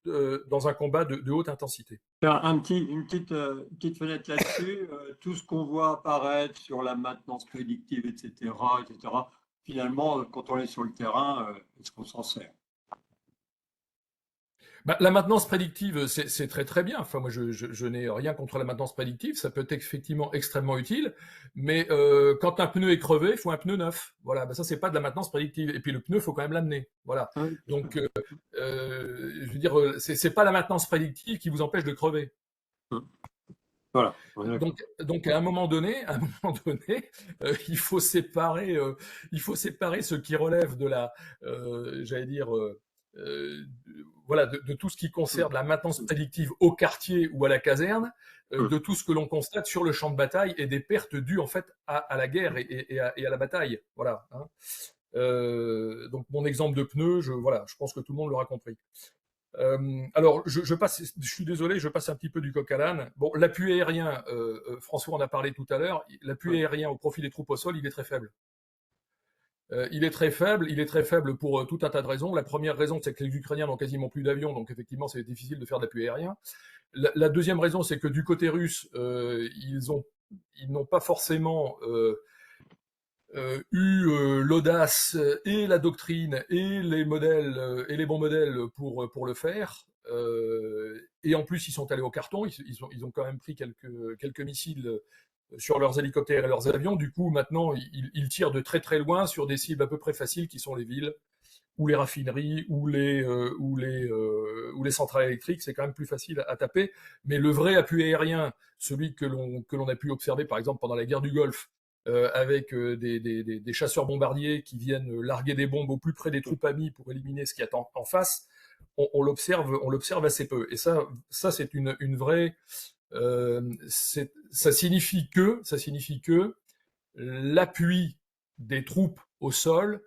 dans un combat de haute intensité. Une petite fenêtre là-dessus. Tout ce qu'on voit apparaître sur la maintenance prédictive, etc., finalement, quand on est sur le terrain, est-ce qu'on s'en sert? Bah, la maintenance prédictive, c'est très très bien. Enfin, moi, je n'ai rien contre la maintenance prédictive. Ça peut être effectivement extrêmement utile. Mais quand un pneu est crevé, il faut un pneu neuf. Voilà, bah, ça, c'est pas de la maintenance prédictive. Et puis le pneu, il faut quand même l'amener. Voilà. Oui. Donc, je veux dire, c'est pas la maintenance prédictive qui vous empêche de crever. Voilà. Donc à un moment donné, il faut séparer ce qui relève de la, j'allais dire, voilà, de tout ce qui concerne la maintenance prédictive au quartier ou à la caserne, de tout ce que l'on constate sur le champ de bataille et des pertes dues en fait à la guerre et à la bataille. Voilà. Hein. Donc mon exemple de pneu, je pense que tout le monde l'aura compris. Alors, je suis désolé, je passe un petit peu du coq à l'âne. Bon, l'appui aérien, François en a parlé tout à l'heure, l'appui aérien au profit des troupes au sol, il est très faible. Il est très faible pour tout un tas de raisons. La première raison, c'est que les Ukrainiens n'ont quasiment plus d'avions, donc effectivement, c'est difficile de faire de l'appui aérien. La deuxième raison, c'est que du côté russe, ils n'ont pas forcément eu l'audace et la doctrine et les modèles et les bons modèles pour le faire. Et en plus, ils sont allés au carton. Ils ont quand même pris quelques missiles sur leurs hélicoptères et leurs avions. Du coup, maintenant, ils tirent de très très loin sur des cibles à peu près faciles qui sont les villes ou les raffineries ou les centrales électriques. C'est quand même plus facile à taper. Mais le vrai appui aérien, celui que l'on a pu observer par exemple pendant la guerre du Golfe, avec des chasseurs bombardiers qui viennent larguer des bombes au plus près des troupes amies pour éliminer ce qu'il y a en face, on l'observe assez peu. Et ça c'est une vraie, ça signifie que l'appui des troupes au sol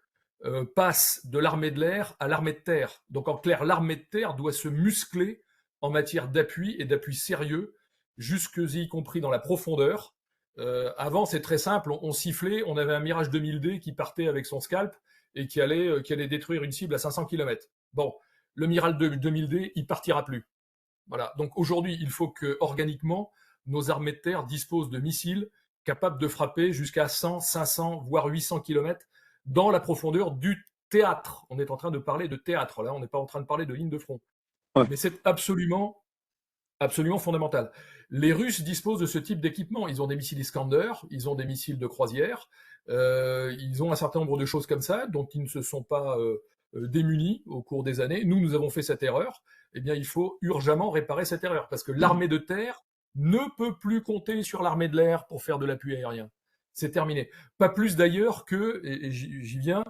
passe de l'armée de l'air à l'armée de terre. Donc en clair, l'armée de terre doit se muscler en matière d'appui et d'appui sérieux, y compris dans la profondeur. Avant, c'est très simple, on sifflait, on avait un Mirage 2000D qui partait avec son scalp et qui allait détruire une cible à 500 km. Bon, le Mirage 2000D, il partira plus. Voilà. Donc aujourd'hui, il faut que organiquement, nos armées de terre disposent de missiles capables de frapper jusqu'à 100, 500, voire 800 km dans la profondeur du théâtre. On est en train de parler de théâtre, là, on n'est pas en train de parler de ligne de front. Ouais. Mais c'est absolument fondamental. Les Russes disposent de ce type d'équipement. Ils ont des missiles Iskander, ils ont des missiles de croisière, ils ont un certain nombre de choses comme ça, dont ils ne se sont pas démunis au cours des années. Nous avons fait cette erreur. Eh bien, il faut urgemment réparer cette erreur, parce que l'armée de terre ne peut plus compter sur l'armée de l'air pour faire de l'appui aérien. C'est terminé. Pas plus d'ailleurs que, et j'y viens,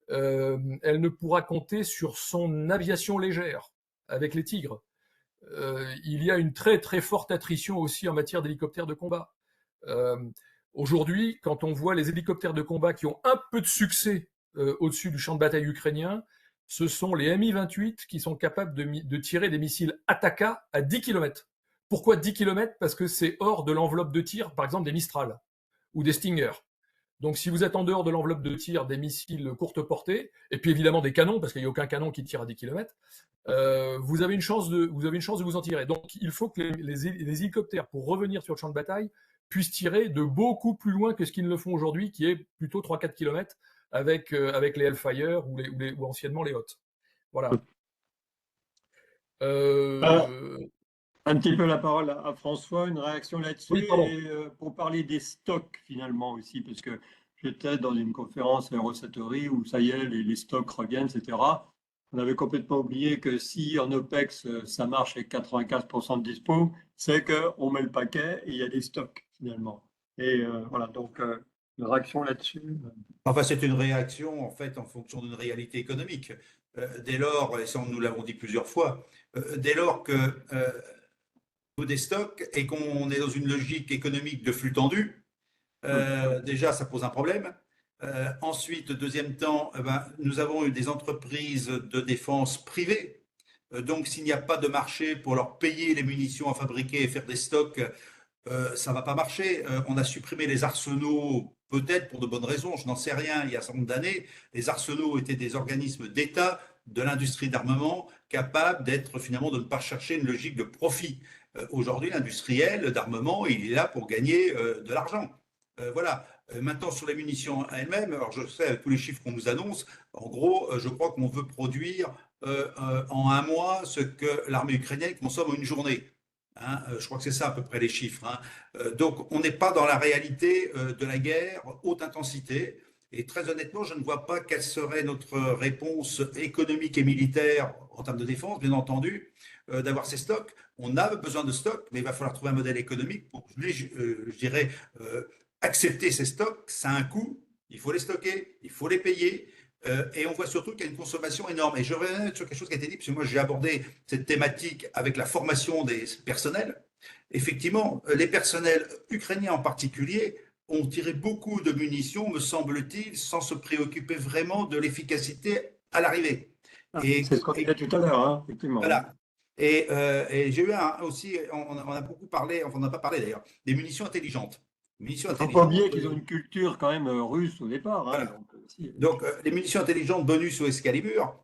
elle ne pourra compter sur son aviation légère, avec les Tigres. Il y a une très très forte attrition aussi en matière d'hélicoptères de combat. Aujourd'hui, quand on voit les hélicoptères de combat qui ont un peu de succès au-dessus du champ de bataille ukrainien, ce sont les Mi-28 qui sont capables de tirer des missiles Ataka à 10 km. Pourquoi 10 km? Parce que c'est hors de l'enveloppe de tir, par exemple des Mistral ou des Stinger. Donc si vous êtes en dehors de l'enveloppe de tir des missiles courte portée, et puis évidemment des canons, parce qu'il n'y a aucun canon qui tire à 10 km, vous avez une chance de vous en tirer. Donc il faut que les hélicoptères, pour revenir sur le champ de bataille, puissent tirer de beaucoup plus loin que ce qu'ils ne le font aujourd'hui, qui est plutôt 3-4 km avec les Hellfire ou anciennement les Hot. Voilà. Un petit peu la parole à François, une réaction là-dessus, oui, et pour parler des stocks finalement aussi, parce que j'étais dans une conférence à Eurosatory où ça y est, les stocks reviennent, etc. On avait complètement oublié que si en OPEX ça marche avec 95% de dispo, c'est qu'on met le paquet et il y a des stocks finalement. Et voilà, donc une réaction là-dessus. Enfin, c'est une réaction en fait en fonction d'une réalité économique. Dès lors, et ça nous l'avons dit plusieurs fois, dès lors que des stocks et qu'on est dans une logique économique de flux tendu, déjà ça pose un problème. Ensuite, deuxième temps, nous avons eu des entreprises de défense privées Donc, s'il n'y a pas de marché pour leur payer les munitions à fabriquer et faire des stocks, ça va pas marcher. On a supprimé les arsenaux, peut-être pour de bonnes raisons, je n'en sais rien, il y a un certain nombre d'années. Les arsenaux étaient des organismes d'État de l'industrie d'armement capables d'être finalement de ne pas chercher une logique de profit. Aujourd'hui, l'industriel d'armement, il est là pour gagner de l'argent. Voilà. Maintenant, sur les munitions elles-mêmes, alors je sais, avec tous les chiffres qu'on nous annonce, en gros, je crois qu'on veut produire en un mois ce que l'armée ukrainienne consomme en une journée. Hein, je crois que c'est ça à peu près les chiffres. Hein. Donc, on n'est pas dans la réalité de la guerre haute intensité. Et très honnêtement, je ne vois pas quelle serait notre réponse économique et militaire en termes de défense, bien entendu, d'avoir ces stocks. On a besoin de stocks, mais il va falloir trouver un modèle économique pour, je dirais, accepter ces stocks. Ça a un coût, il faut les stocker, il faut les payer. Et on voit surtout qu'il y a une consommation énorme. Et je reviens sur quelque chose qui a été dit, parce que moi j'ai abordé cette thématique avec la formation des personnels. Effectivement, les personnels ukrainiens en particulier ont tiré beaucoup de munitions, me semble-t-il, sans se préoccuper vraiment de l'efficacité à l'arrivée. C'est ce qu'on disait tout à l'heure, hein, effectivement. Voilà. Et j'ai eu aussi, on a beaucoup parlé, enfin on n'a pas parlé d'ailleurs, des munitions intelligentes. Munitions Il ne faut pas oublier intelligentes. qu'ils ont une culture quand même russe au départ. Hein, Voilà. Donc, les munitions intelligentes bonus ou Excalibur,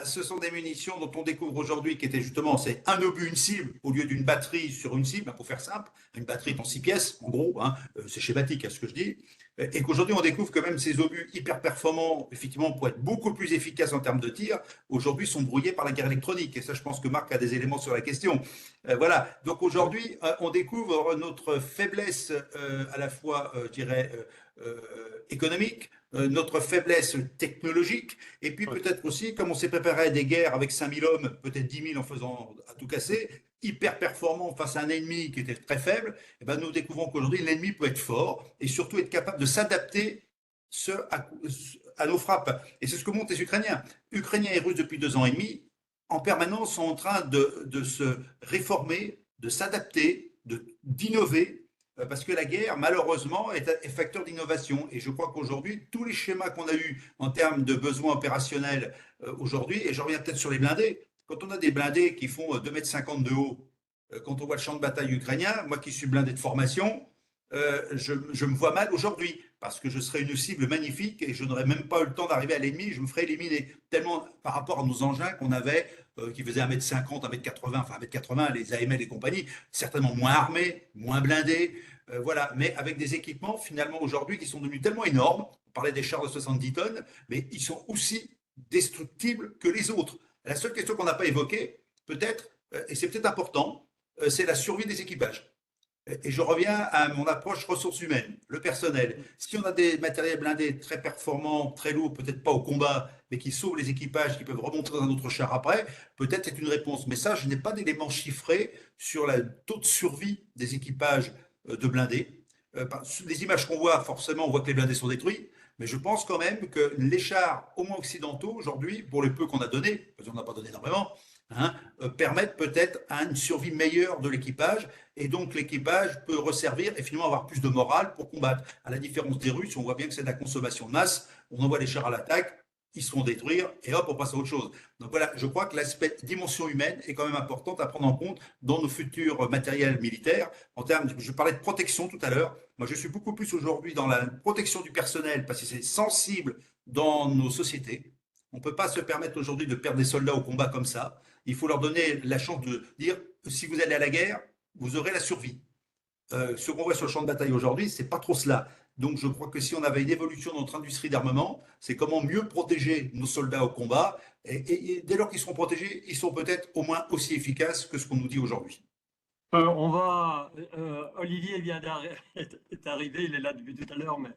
ce sont des munitions dont on découvre aujourd'hui qui étaient justement, c'est un obus, une cible, au lieu d'une batterie sur une cible, pour faire simple, une batterie en 6 pièces, en gros, hein, c'est schématique à ce que je dis, et qu'aujourd'hui on découvre que même ces obus hyper performants, effectivement, pour être beaucoup plus efficaces en termes de tir, aujourd'hui sont brouillés par la guerre électronique. Et ça, je pense que Marc a des éléments sur la question. Voilà. Donc aujourd'hui, on découvre notre faiblesse à la fois, je dirais, économique, notre faiblesse technologique, et puis peut-être aussi, comme on s'est préparé à des guerres avec 5000 hommes, peut-être 10 000 en faisant à tout casser, hyper performant face à un ennemi qui était très faible, et ben nous découvrons qu'aujourd'hui, l'ennemi peut être fort et surtout être capable de s'adapter à nos frappes. Et c'est ce que montrent les Ukrainiens. Ukrainiens et Russes, depuis 2 ans et demi, en permanence, sont en train de se réformer, de s'adapter, d'innover, parce que la guerre, malheureusement, est facteur d'innovation. Et je crois qu'aujourd'hui, tous les schémas qu'on a eus en termes de besoins opérationnels aujourd'hui, et je reviens peut-être sur les blindés, quand on a des blindés qui font 2,50 m de haut, quand on voit le champ de bataille ukrainien, moi qui suis blindé de formation, je me vois mal aujourd'hui, parce que je serais une cible magnifique et je n'aurais même pas eu le temps d'arriver à l'ennemi, je me ferais éliminer. Tellement par rapport à nos engins qu'on avait, qui faisaient 1,50 m, 1,80 m, enfin 1,80 m, les AML et compagnie, certainement moins armés, moins blindés, voilà, mais avec des équipements finalement aujourd'hui qui sont devenus tellement énormes. On parlait des chars de 70 tonnes, mais ils sont aussi destructibles que les autres. La seule question qu'on n'a pas évoquée, peut-être, et c'est peut-être important, c'est la survie des équipages. Et je reviens à mon approche ressources humaines, le personnel. Si on a des matériels blindés très performants, très lourds, peut-être pas au combat, mais qui sauvent les équipages, qui peuvent remonter dans un autre char après, peut-être c'est une réponse. Mais ça, je n'ai pas d'éléments chiffrés sur le taux de survie des équipages de blindés. Les images qu'on voit, forcément, on voit que les blindés sont détruits. Mais je pense quand même que les chars, au moins occidentaux, aujourd'hui, pour les peu qu'on a donnés, parce qu'on n'a pas donné énormément, hein, permettent peut-être une survie meilleure de l'équipage. Et donc, l'équipage peut resservir et finalement avoir plus de morale pour combattre. À la différence des Russes, on voit bien que c'est de la consommation de masse. On envoie les chars à l'attaque, ils se font détruire et hop, on passe à autre chose. Donc voilà, je crois que l'aspect dimension humaine est quand même important à prendre en compte dans nos futurs matériels militaires. En termes, je parlais de protection tout à l'heure. Moi, je suis beaucoup plus aujourd'hui dans la protection du personnel parce que c'est sensible dans nos sociétés. On ne peut pas se permettre aujourd'hui de perdre des soldats au combat comme ça. Il faut leur donner la chance de dire si vous allez à la guerre, vous aurez la survie. Ce qu'on voit sur le champ de bataille aujourd'hui, c'est pas trop cela. Donc je crois que si on avait une évolution dans notre industrie d'armement, c'est comment mieux protéger nos soldats au combat. Et dès lors qu'ils seront protégés, ils sont peut-être au moins aussi efficaces que ce qu'on nous dit aujourd'hui. Olivier est arrivé, il est là depuis tout à l'heure, mais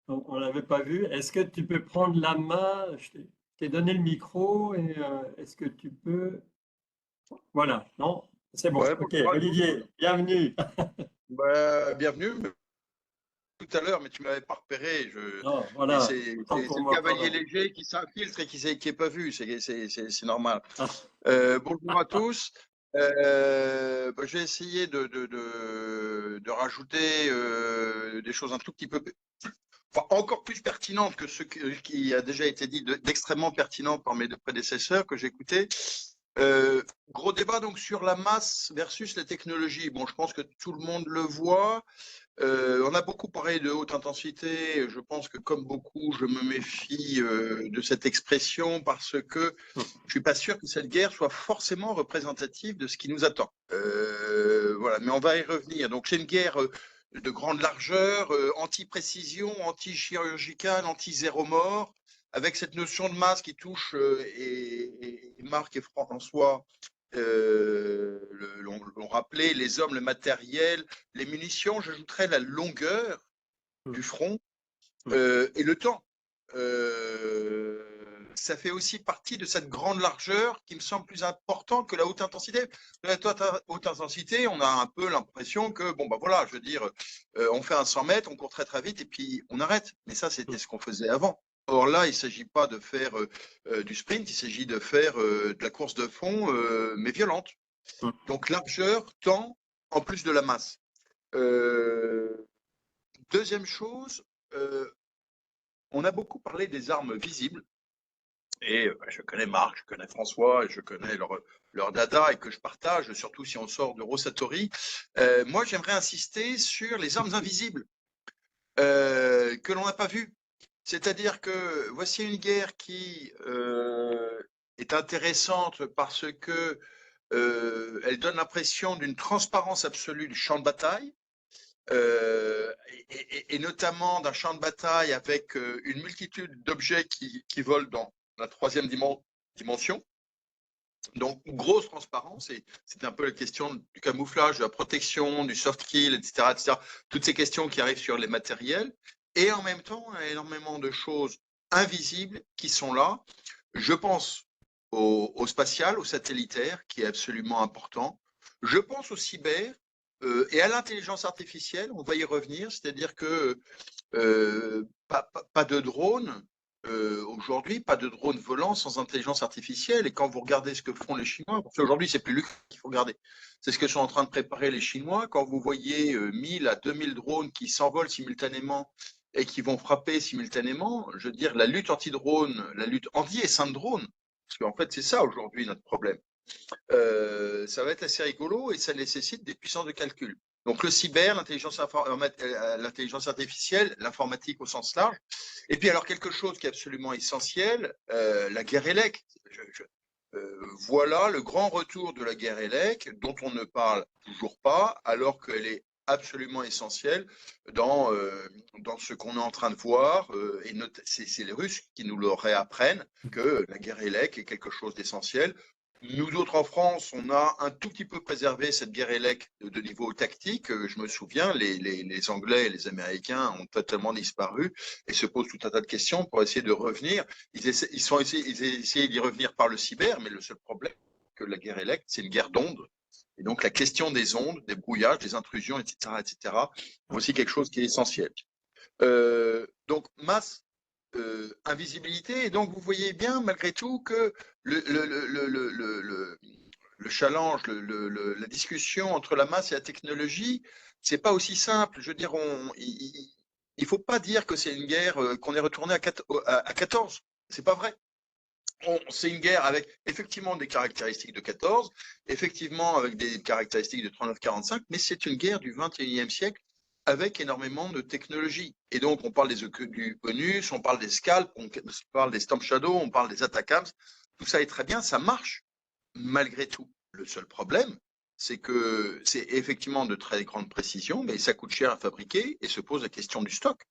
on ne l'avait pas vu. Est-ce que tu peux prendre la main? Je t'ai donné le micro et est-ce que tu peux... Voilà, non? C'est bon. Ouais, Ok, bonjour à tous. Olivier, bienvenue. Bienvenue tout à l'heure, mais tu ne m'avais pas repéré. Non, voilà, C'est autant pour le moi, cavalier pardon. léger qui s'infiltre et qui n'est pas vu. C'est normal. Ah, Bonjour à tous. Je vais essayer de rajouter des choses un tout petit peu, enfin, encore plus pertinentes que ce qui a déjà été dit, d'extrêmement pertinent par mes deux prédécesseurs que j'ai écoutés. Gros débat donc sur la masse versus la technologie. Bon, je pense que tout le monde le voit. On a beaucoup parlé de haute intensité. Je pense que comme beaucoup, je me méfie de cette expression parce que je suis pas sûr que cette guerre soit forcément représentative de ce qui nous attend. Voilà, mais on va y revenir. Donc c'est une guerre de grande largeur, anti-précision, anti-chirurgicale, anti-zéro mort, avec cette notion de masse qui touche, et Marc et François l'ont rappelé, les hommes, le matériel, les munitions, j'ajouterais la longueur du front et le temps. Ça fait aussi partie de cette grande largeur qui me semble plus important que la haute intensité. La haute intensité, on a un peu l'impression que, bon, bah voilà, je veux dire, on fait un 100 mètres, on court très très vite et puis on arrête. Mais ça, c'était ce qu'on faisait avant. Or là, il ne s'agit pas de faire du sprint, il s'agit de faire de la course de fond, mais violente. Donc largeur, temps, en plus de la masse. Deuxième chose, on a beaucoup parlé des armes visibles. Et je connais Marc, je connais François, et je connais leur dada et que je partage, surtout si on sort de Rosatori. Moi, j'aimerais insister sur les armes invisibles que l'on n'a pas vues. C'est-à-dire que voici une guerre qui est intéressante parce que elle donne l'impression d'une transparence absolue du champ de bataille, et notamment d'un champ de bataille avec une multitude d'objets qui volent dans la troisième dimension. Donc, grosse transparence, et c'est un peu la question du camouflage, de la protection, du soft kill, etc., etc. Toutes ces questions qui arrivent sur les matériels. Et en même temps, il y a énormément de choses invisibles qui sont là. Je pense au spatial, au satellitaire, qui est absolument important. Je pense au cyber et à l'intelligence artificielle, on va y revenir, c'est-à-dire que pas de drone. Aujourd'hui, pas de drone volant sans intelligence artificielle. Et quand vous regardez ce que font les Chinois, parce qu'aujourd'hui, c'est plus lui qu'il faut regarder. C'est ce que sont en train de préparer les Chinois. Quand vous voyez 1000 à 2000 drones qui s'envolent simultanément et qui vont frapper simultanément, je veux dire, la lutte anti-drone, la lutte anti-essaim-drone, parce qu'en fait, c'est ça aujourd'hui notre problème. Ça va être assez rigolo et ça nécessite des puissances de calcul. Donc le cyber, l'intelligence artificielle, l'informatique au sens large. Et puis alors quelque chose qui est absolument essentiel, la guerre élec. Voilà le grand retour de la guerre élec dont on ne parle toujours pas alors qu'elle est absolument essentielle dans ce qu'on est en train de voir. Et c'est les Russes qui nous le réapprennent que la guerre élec est quelque chose d'essentiel. Nous autres en France, on a un tout petit peu préservé cette guerre élec de niveau tactique. Je me souviens, les Anglais et les Américains ont totalement disparu et se posent tout un tas de questions pour essayer de revenir. Ils essaient d'y revenir par le cyber, mais le seul problème, c'est que la guerre élec, c'est une guerre d'ondes. Et donc la question des ondes, des brouillages, des intrusions, etc., c'est aussi quelque chose qui est essentiel. Donc masse, invisibilité. Et donc, vous voyez bien, malgré tout, que le challenge, la discussion entre la masse et la technologie, c'est pas aussi simple. Je veux dire, il faut pas dire que c'est une guerre qu'on est retourné à 14. C'est pas vrai. C'est une guerre avec effectivement des caractéristiques de 14, effectivement avec des caractéristiques de 39-45, mais c'est une guerre du 21e siècle avec énormément de technologies. Et donc, on parle du ONUS, on parle des scalps, on parle des Storm Shadow, on parle des Atacams. Tout ça est très bien, ça marche, malgré tout. Le seul problème, c'est que c'est effectivement de très grande précision, mais ça coûte cher à fabriquer et se pose la question du stock.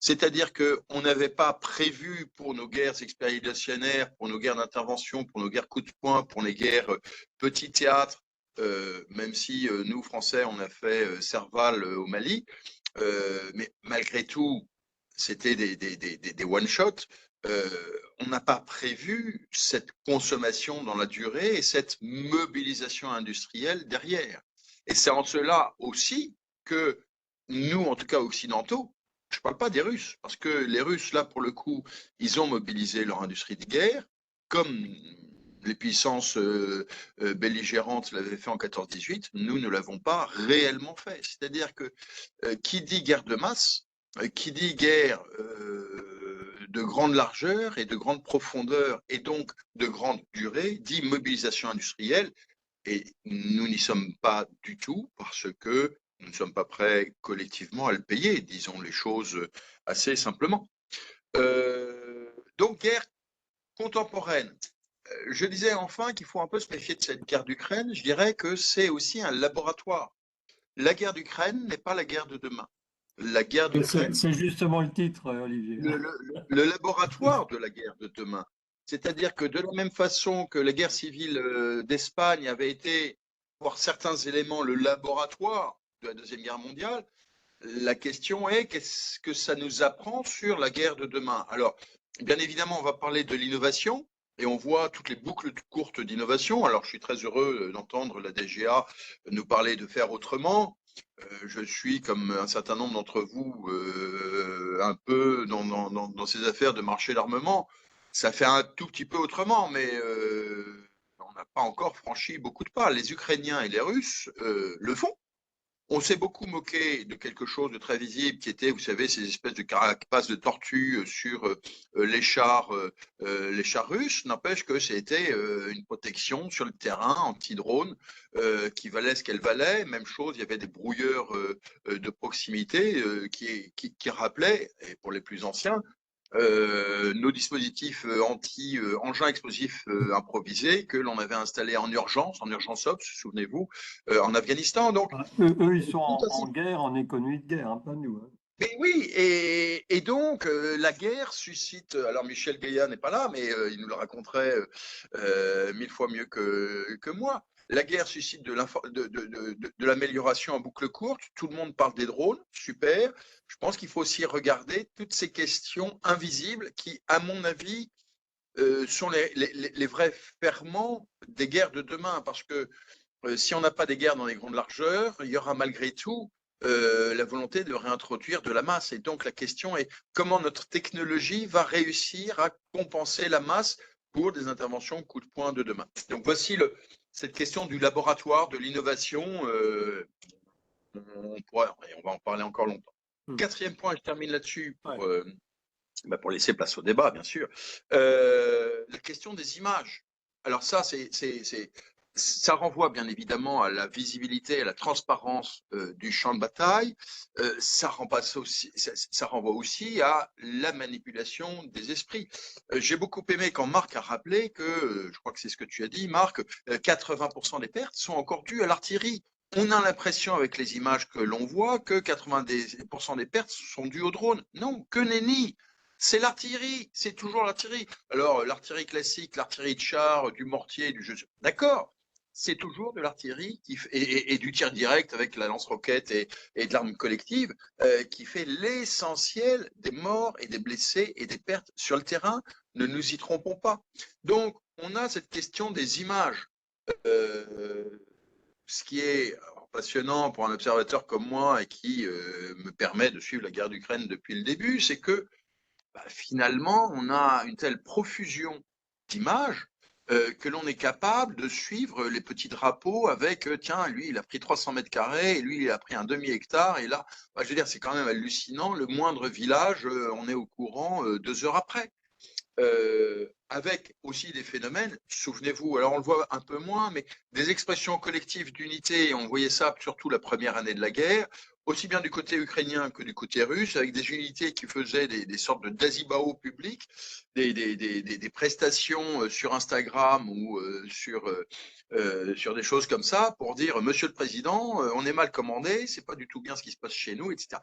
C'est-à-dire qu'on n'avait pas prévu pour nos guerres expéditionnaires, pour nos guerres d'intervention, pour nos guerres coup de poing, pour les guerres petits théâtres, même si nous, Français, on a fait Serval au Mali, mais malgré tout, c'était des one-shots. On n'a pas prévu cette consommation dans la durée et cette mobilisation industrielle derrière. Et c'est en cela aussi que nous, en tout cas occidentaux, je ne parle pas des Russes, parce que les Russes, là, pour le coup, ils ont mobilisé leur industrie de guerre, comme les puissances belligérantes l'avaient fait en 14-18, nous ne l'avons pas réellement fait. C'est-à-dire que qui dit guerre de masse, qui dit guerre de grande largeur et de grande profondeur et donc de grande durée, dit mobilisation industrielle. Et nous n'y sommes pas du tout parce que nous ne sommes pas prêts collectivement à le payer, disons les choses assez simplement. Donc guerre contemporaine. Je disais enfin qu'il faut un peu se méfier de cette guerre d'Ukraine. Je dirais que c'est aussi un laboratoire. La guerre d'Ukraine n'est pas la guerre de demain. La guerre d'Ukraine, C'est justement le titre, Olivier. le laboratoire de la guerre de demain. C'est-à-dire que de la même façon que la guerre civile d'Espagne avait été, pour certains éléments, le laboratoire de la Deuxième Guerre mondiale, la question est qu'est-ce que ça nous apprend sur la guerre de demain? Alors, bien évidemment, on va parler de l'innovation et on voit toutes les boucles courtes d'innovation. Alors, je suis très heureux d'entendre la DGA nous parler de faire autrement. Je suis, comme un certain nombre d'entre vous, un peu dans ces affaires de marché d'armement. Ça fait un tout petit peu autrement, mais on n'a pas encore franchi beaucoup de pas. Les Ukrainiens et les Russes le font. On s'est beaucoup moqué de quelque chose de très visible qui était, vous savez, ces espèces de carapaces de tortue sur les chars russes. N'empêche que c'était une protection sur le terrain anti-drone qui valait ce qu'elle valait. Même chose, il y avait des brouilleurs de proximité qui rappelaient, et pour les plus anciens, nos dispositifs anti-engins explosifs improvisés que l'on avait installés en urgence Ops, souvenez-vous, en Afghanistan. Donc, Eux, ils sont en guerre, en économie de guerre, hein, pas nous. Hein. mais oui, et donc la guerre suscite. Alors Michel Gaillard n'est pas là, mais il nous le raconterait 1000 fois mieux que moi. La guerre suscite de l'amélioration en boucle courte. Tout le monde parle des drones, super. Je pense qu'il faut aussi regarder toutes ces questions invisibles qui, à mon avis, sont les vrais ferments des guerres de demain. Parce que si on n'a pas des guerres dans les grandes largeurs, il y aura malgré tout la volonté de réintroduire de la masse. Et donc la question est comment notre technologie va réussir à compenser la masse pour des interventions coup de poing de demain. Donc voici cette question du laboratoire, de l'innovation. On va en parler encore longtemps. Quatrième point, je termine là-dessus pour laisser place au débat, bien sûr. La question des images. Alors ça, ça renvoie bien évidemment à la visibilité, à la transparence du champ de bataille. Ça renvoie aussi à la manipulation des esprits. J'ai beaucoup aimé quand Marc a rappelé que, je crois que c'est ce que tu as dit, Marc, 80% des pertes sont encore dues à l'artillerie. On a l'impression avec les images que l'on voit que 90% des pertes sont dues au drone. Non, que nenni. C'est l'artillerie, c'est toujours l'artillerie. Alors, l'artillerie classique, l'artillerie de char, du mortier, du jeu. D'accord, c'est toujours de l'artillerie et du tir direct avec la lance-roquette et de l'arme collective qui fait l'essentiel des morts et des blessés et des pertes sur le terrain. Ne nous y trompons pas. Donc, on a cette question des images. Ce qui est passionnant pour un observateur comme moi et qui me permet de suivre la guerre d'Ukraine depuis le début, c'est que finalement, on a une telle profusion d'images que l'on est capable de suivre les petits drapeaux avec, tiens, lui, il a pris 300 mètres carrés, et lui, il a pris un demi-hectare, et là, je veux dire, c'est quand même hallucinant, le moindre village, on est au courant 2 heures après. Avec aussi des phénomènes, souvenez-vous, alors on le voit un peu moins, mais des expressions collectives d'unité, on voyait ça surtout la première année de la guerre, aussi bien du côté ukrainien que du côté russe, avec des unités qui faisaient des sortes de dazibao publics, des prestations sur Instagram ou sur des choses comme ça, pour dire, Monsieur le Président, on est mal commandé, c'est pas du tout bien ce qui se passe chez nous, etc.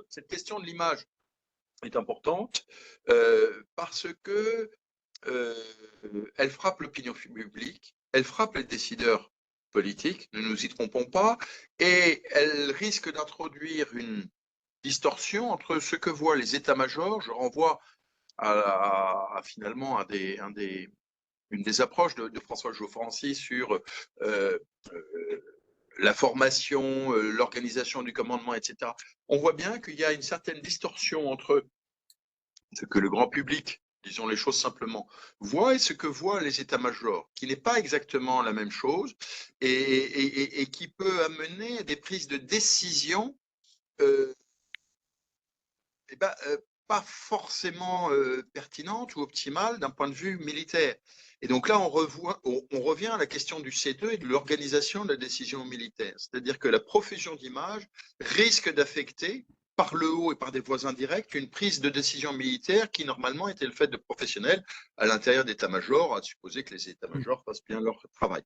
Cette question de l'image est importante parce que elle frappe l'opinion publique, elle frappe les décideurs politiques, ne nous y trompons pas, et elle risque d'introduire une distorsion entre ce que voient les états-majors. Je renvoie finalement une des approches de François Geoffrancy sur la formation, l'organisation du commandement, etc. On voit bien qu'il y a une certaine distorsion entre ce que le grand public, disons les choses simplement, voit et ce que voient les états-majors, qui n'est pas exactement la même chose et qui peut amener à des prises de décision eh ben, pas forcément pertinente ou optimale d'un point de vue militaire. Et donc là, on revient à la question du C2 et de l'organisation de la décision militaire. C'est-à-dire que la profusion d'images risque d'affecter par le haut et par des voies indirectes une prise de décision militaire qui normalement était le fait de professionnels à l'intérieur d'états-majors, à supposer que les états-majors fassent bien leur travail.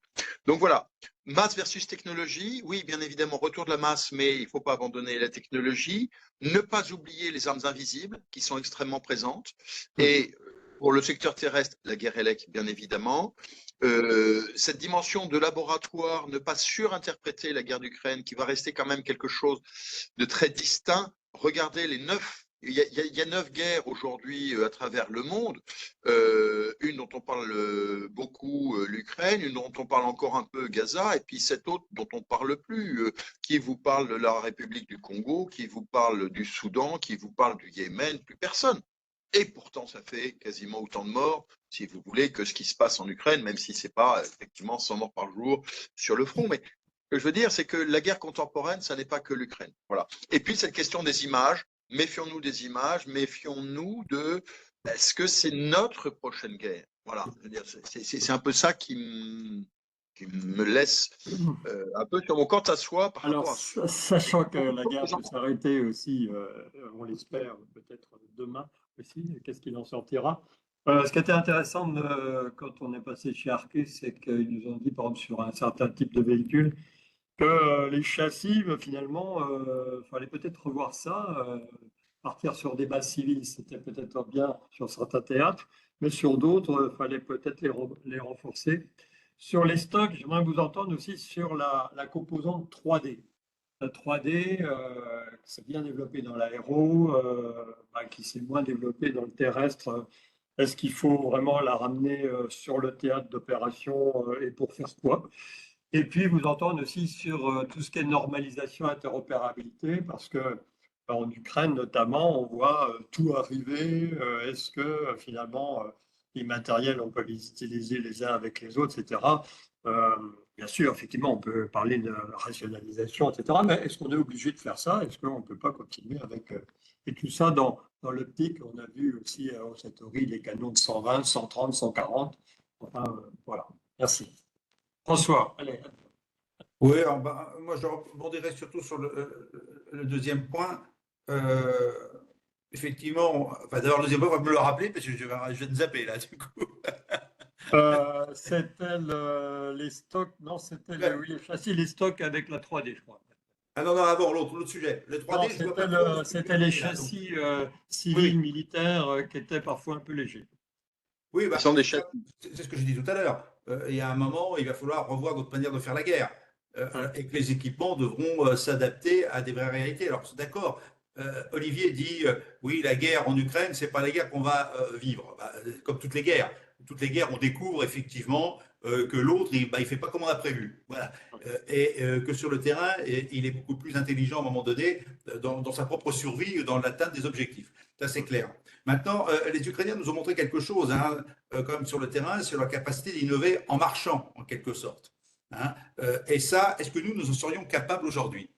Donc voilà, masse versus technologie, oui, bien évidemment, retour de la masse, mais il ne faut pas abandonner la technologie. Ne pas oublier les armes invisibles qui sont extrêmement présentes. Et pour le secteur terrestre, la guerre élec, bien évidemment. Cette dimension de laboratoire, ne pas surinterpréter la guerre d'Ukraine, qui va rester quand même quelque chose de très distinct. Regardez les 9. Il y a 9 guerres aujourd'hui à travers le monde. Une dont on parle beaucoup, l'Ukraine, une dont on parle encore un peu, Gaza, et puis cette autre dont on ne parle plus, qui vous parle de la République du Congo, qui vous parle du Soudan, qui vous parle du Yémen, plus personne. Et pourtant, ça fait quasiment autant de morts, si vous voulez, que ce qui se passe en Ukraine, même si ce n'est pas effectivement 100 morts par jour sur le front. Mais ce que je veux dire, c'est que la guerre contemporaine, ça n'est pas que l'Ukraine. Voilà. Et puis, cette question des images, méfions-nous des images, méfions-nous de est-ce que c'est notre prochaine guerre? Voilà. C'est un peu ça qui me laisse un peu sur mon compte à soi par Alors, rapport à ça. sachant que la guerre peut s'arrêter aussi, on l'espère, peut-être demain aussi, qu'est-ce qu'il en sortira? Ce qui était intéressant quand on est passé chez Arquet, c'est qu'ils nous ont dit, par exemple, sur un certain type de véhicule, que les châssis, finalement, fallait peut-être revoir ça, partir sur des bases civiles, c'était peut-être bien sur certains théâtres, mais sur d'autres, il fallait peut-être les renforcer. Sur les stocks, j'aimerais vous entendre aussi sur la composante 3D. La 3D, qui s'est bien développée dans l'aéro, qui s'est moins développée dans le terrestre. Est-ce qu'il faut vraiment la ramener sur le théâtre d'opération et pour faire quoi? Et puis vous entendre aussi sur tout ce qui est normalisation, interopérabilité, parce que en Ukraine notamment, on voit tout arriver. Est-ce que finalement les matériels, on peut les utiliser les uns avec les autres, etc. Bien sûr, effectivement, on peut parler de rationalisation, etc. Mais est-ce qu'on est obligé de faire ça? Est-ce qu'on ne peut pas continuer avec et tout ça dans l'optique? On a vu aussi en cette théorie les canons de 120, 130, 140. Enfin, voilà. Merci. François, allez. Oui, alors, moi je rebondirais surtout sur le deuxième point. Effectivement, enfin, d'abord, le deuxième point, on va me le rappeler parce que je vais me zapper là, du coup. C'était les stocks, non, c'était Ouais. oui, les châssis, les stocks avec la 3D, je crois. Ah non, non, avant, l'autre sujet. Le Non, 3D, je vois pas trop ce que c'était tu les dis là. Donc, châssis oui, civils, militaires, qui étaient parfois un peu légers. oui, Ce sont des chefs. c'est ce que j'ai dit tout à l'heure. Il y a un moment, il va falloir revoir notre manière de faire la guerre et que les équipements devront s'adapter à des vraies réalités. Alors, c'est d'accord. Olivier dit oui, la guerre en Ukraine, c'est pas la guerre qu'on va vivre. Comme toutes les guerres, on découvre effectivement que l'autre, il fait pas comme on a prévu. Voilà. Que sur le terrain, il est beaucoup plus intelligent à un moment donné dans sa propre survie, dans l'atteinte des objectifs. Ça, c'est clair. Maintenant, les Ukrainiens nous ont montré quelque chose, hein, quand même sur le terrain, sur leur capacité d'innover en marchant, en quelque sorte. Hein. Et ça, est-ce que nous en serions capables aujourd'hui?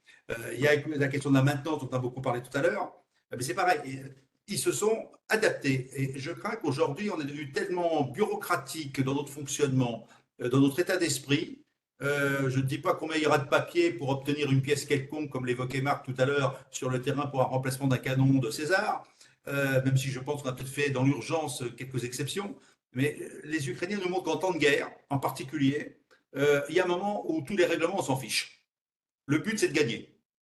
Il y a la question de la maintenance dont on a beaucoup parlé tout à l'heure, mais c'est pareil. Ils se sont adaptés. Et je crains qu'aujourd'hui, on est devenu tellement bureaucratique dans notre fonctionnement, dans notre état d'esprit. Je ne dis pas combien il y aura de papier pour obtenir une pièce quelconque, comme l'évoquait Marc tout à l'heure, sur le terrain pour un remplacement d'un canon de César, même si je pense qu'on a peut-être fait dans l'urgence quelques exceptions. Mais les Ukrainiens nous montrent qu'en temps de guerre, en particulier, il y a un moment où tous les règlements, on s'en fiche. Le but, c'est de gagner.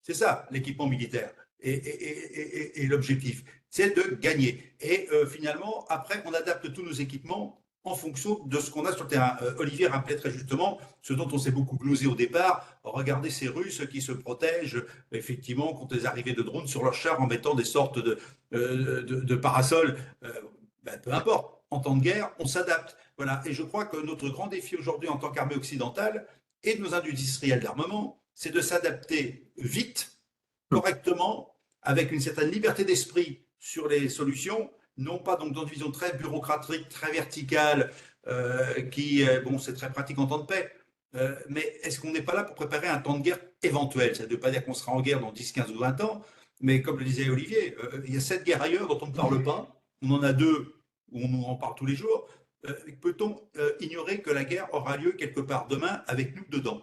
C'est ça, l'équipement militaire. Et l'objectif, c'est de gagner. Et finalement, après, on adapte tous nos équipements en fonction de ce qu'on a sur le terrain. Olivier rappelait très justement ce dont on s'est beaucoup glosé au départ. Regardez ces Russes qui se protègent effectivement contre les arrivées de drones sur leurs chars en mettant des sortes de parasols. Peu importe. En temps de guerre, on s'adapte. Voilà. Et je crois que notre grand défi aujourd'hui en tant qu'armée occidentale et de nos industriels d'armement, c'est de s'adapter vite, correctement, avec une certaine liberté d'esprit sur les solutions, non pas donc dans une vision très bureaucratique, très verticale, bon, c'est très pratique en temps de paix, mais est-ce qu'on n'est pas là pour préparer un temps de guerre éventuel? Ça ne veut pas dire qu'on sera en guerre dans 10, 15 ou 20 ans, Mais comme le disait Olivier, il y a 7 guerres ailleurs dont on ne parle pas. On en a 2 où on en parle tous les jours. Peut-on ignorer que la guerre aura lieu quelque part demain avec nous dedans?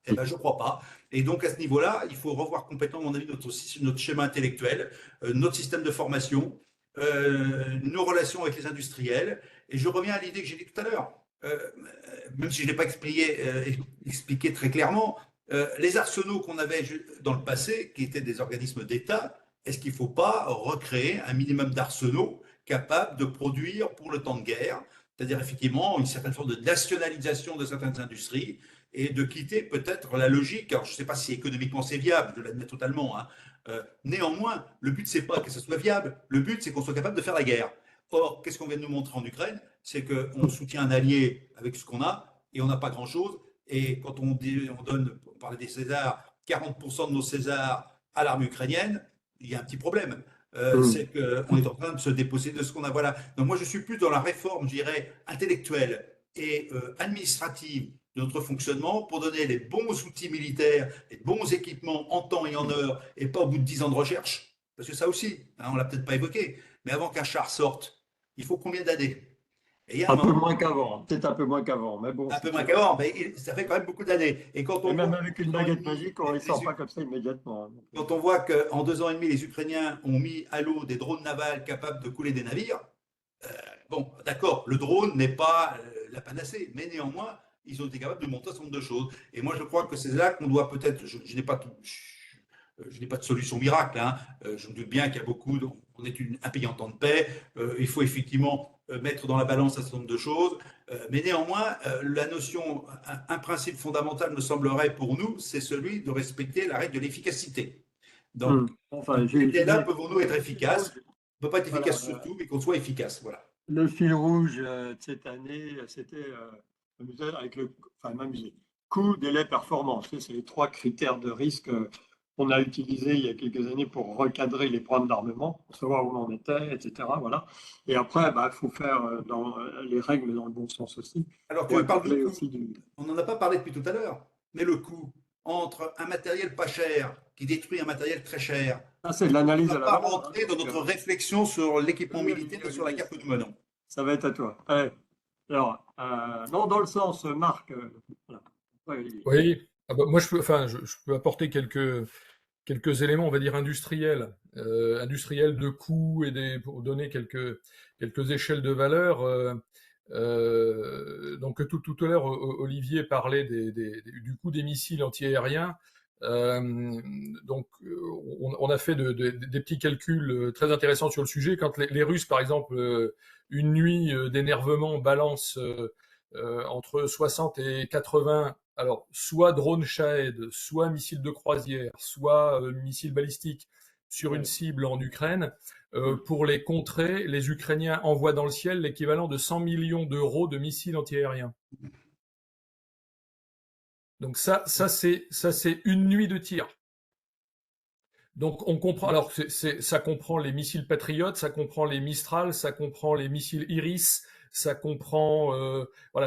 Eh ben, je ne crois pas. Et donc, à ce niveau-là, il faut revoir complètement, à mon avis, notre schéma intellectuel, notre système de formation, nos relations avec les industriels. Et je reviens à l'idée que j'ai dit tout à l'heure. Même si je ne l'ai pas expliqué très clairement, les arsenaux qu'on avait dans le passé, qui étaient des organismes d'État, est-ce qu'il ne faut pas recréer un minimum d'arsenaux capables de produire pour le temps de guerre, c'est-à-dire effectivement une certaine forme de nationalisation de certaines industries et de quitter peut-être la logique, alors je ne sais pas si économiquement c'est viable, je l'admets totalement, hein. Néanmoins, le but c'est pas que ça soit viable, le but c'est qu'on soit capable de faire la guerre. Or, qu'est-ce qu'on vient de nous montrer en Ukraine? C'est qu'on soutient un allié avec ce qu'on a et on n'a pas grand-chose. Et quand on donne, on parlait des Césars, 40% de nos Césars à l'armée ukrainienne, il y a un petit problème. C'est qu'on est en train de se déposséder de ce qu'on a. Voilà. Donc moi, je suis plus dans la réforme, je dirais, intellectuelle et administrative de notre fonctionnement pour donner les bons outils militaires, les bons équipements en temps et en heure, et pas au bout de 10 ans de recherche. Parce que ça aussi, hein, on ne l'a peut-être pas évoqué, mais avant qu'un char sorte, il faut combien d'années? Et un peu moins qu'avant, peut-être un peu moins qu'avant, mais bon. Un peu moins qu'avant, mais ça fait quand même beaucoup d'années. Et quand on même voit, avec une baguette magique, on ne les sort pas comme ça immédiatement. Quand on voit qu'en 2 ans et demi, les Ukrainiens ont mis à l'eau des drones navals capables de couler des navires, bon, d'accord, le drone n'est pas la panacée, mais néanmoins, ils ont été capables de monter un certain nombre de choses. Et moi, je crois que c'est là qu'on doit peut-être, je n'ai pas de solution miracle, hein. Je me doute bien qu'il y a beaucoup, on est un pays en temps de paix, il faut effectivement mettre dans la balance un certain nombre de choses, mais néanmoins, la notion, un principe fondamental me semblerait pour nous, c'est celui de respecter la règle de l'efficacité. Donc, là, pouvons-nous être efficaces? On ne peut pas être efficace sur tout, mais qu'on soit efficace. Voilà. Le fil rouge de cette année, c'était avec le coût, délai, performance. C'est les 3 critères de risque qu'on a utilisés il y a quelques années pour recadrer les programmes d'armement, pour savoir où on était, etc. Voilà. Et après, il faut faire dans les règles dans le bon sens aussi. Alors, tu parles de coût. On n'en a pas parlé depuis tout à l'heure, mais le coût entre un matériel pas cher qui détruit un matériel très cher. C'est de l'analyse. On ne va pas rentrer dans notre réflexion sur l'équipement militaire et sur la guerre que nous menons. Ça va être à toi. Alors, non, dans le sens, Marc. Voilà. Oui, moi je peux apporter quelques éléments, on va dire industriels, de coûts et pour donner quelques échelles de valeur. Donc tout à l'heure, Olivier parlait du coût des missiles antiaériens. Donc on a fait des petits calculs très intéressants sur le sujet. Quand les Russes, par exemple, une nuit d'énervement balancent entre 60 et 80, alors soit drone Shahed, soit missile de croisière, soit missile balistique sur une cible en Ukraine. Pour les contrer, les Ukrainiens envoient dans le ciel l'équivalent de 100 millions d'euros de missiles antiaériens. Donc ça c'est une nuit de tir. Donc on comprend. Alors ça comprend les missiles Patriot, ça comprend les Mistral, ça comprend les missiles Iris, ça comprend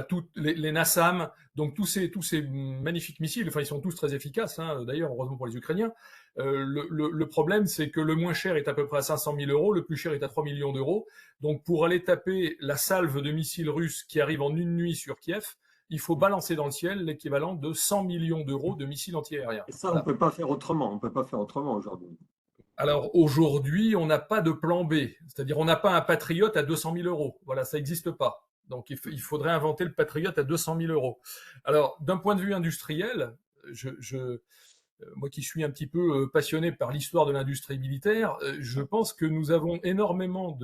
tous les NASAM. Donc tous ces magnifiques missiles. Enfin ils sont tous très efficaces. Hein, d'ailleurs heureusement pour les Ukrainiens. Le problème c'est que le moins cher est à peu près à 500 000 euros, le plus cher est à 3 millions d'euros. Donc pour aller taper la salve de missiles russes qui arrive en une nuit sur Kiev, il faut balancer dans le ciel l'équivalent de 100 millions d'euros de missiles antiaériens. Et ça, on ne peut pas faire autrement. On ne peut pas faire autrement aujourd'hui. Alors aujourd'hui, on n'a pas de plan B. C'est-à-dire, on n'a pas un Patriot à 200 000 euros. Voilà, ça n'existe pas. Donc, il faudrait inventer le Patriot à 200 000 euros. Alors, d'un point de vue industriel, moi qui suis un petit peu passionné par l'histoire de l'industrie militaire, je pense que nous avons énormément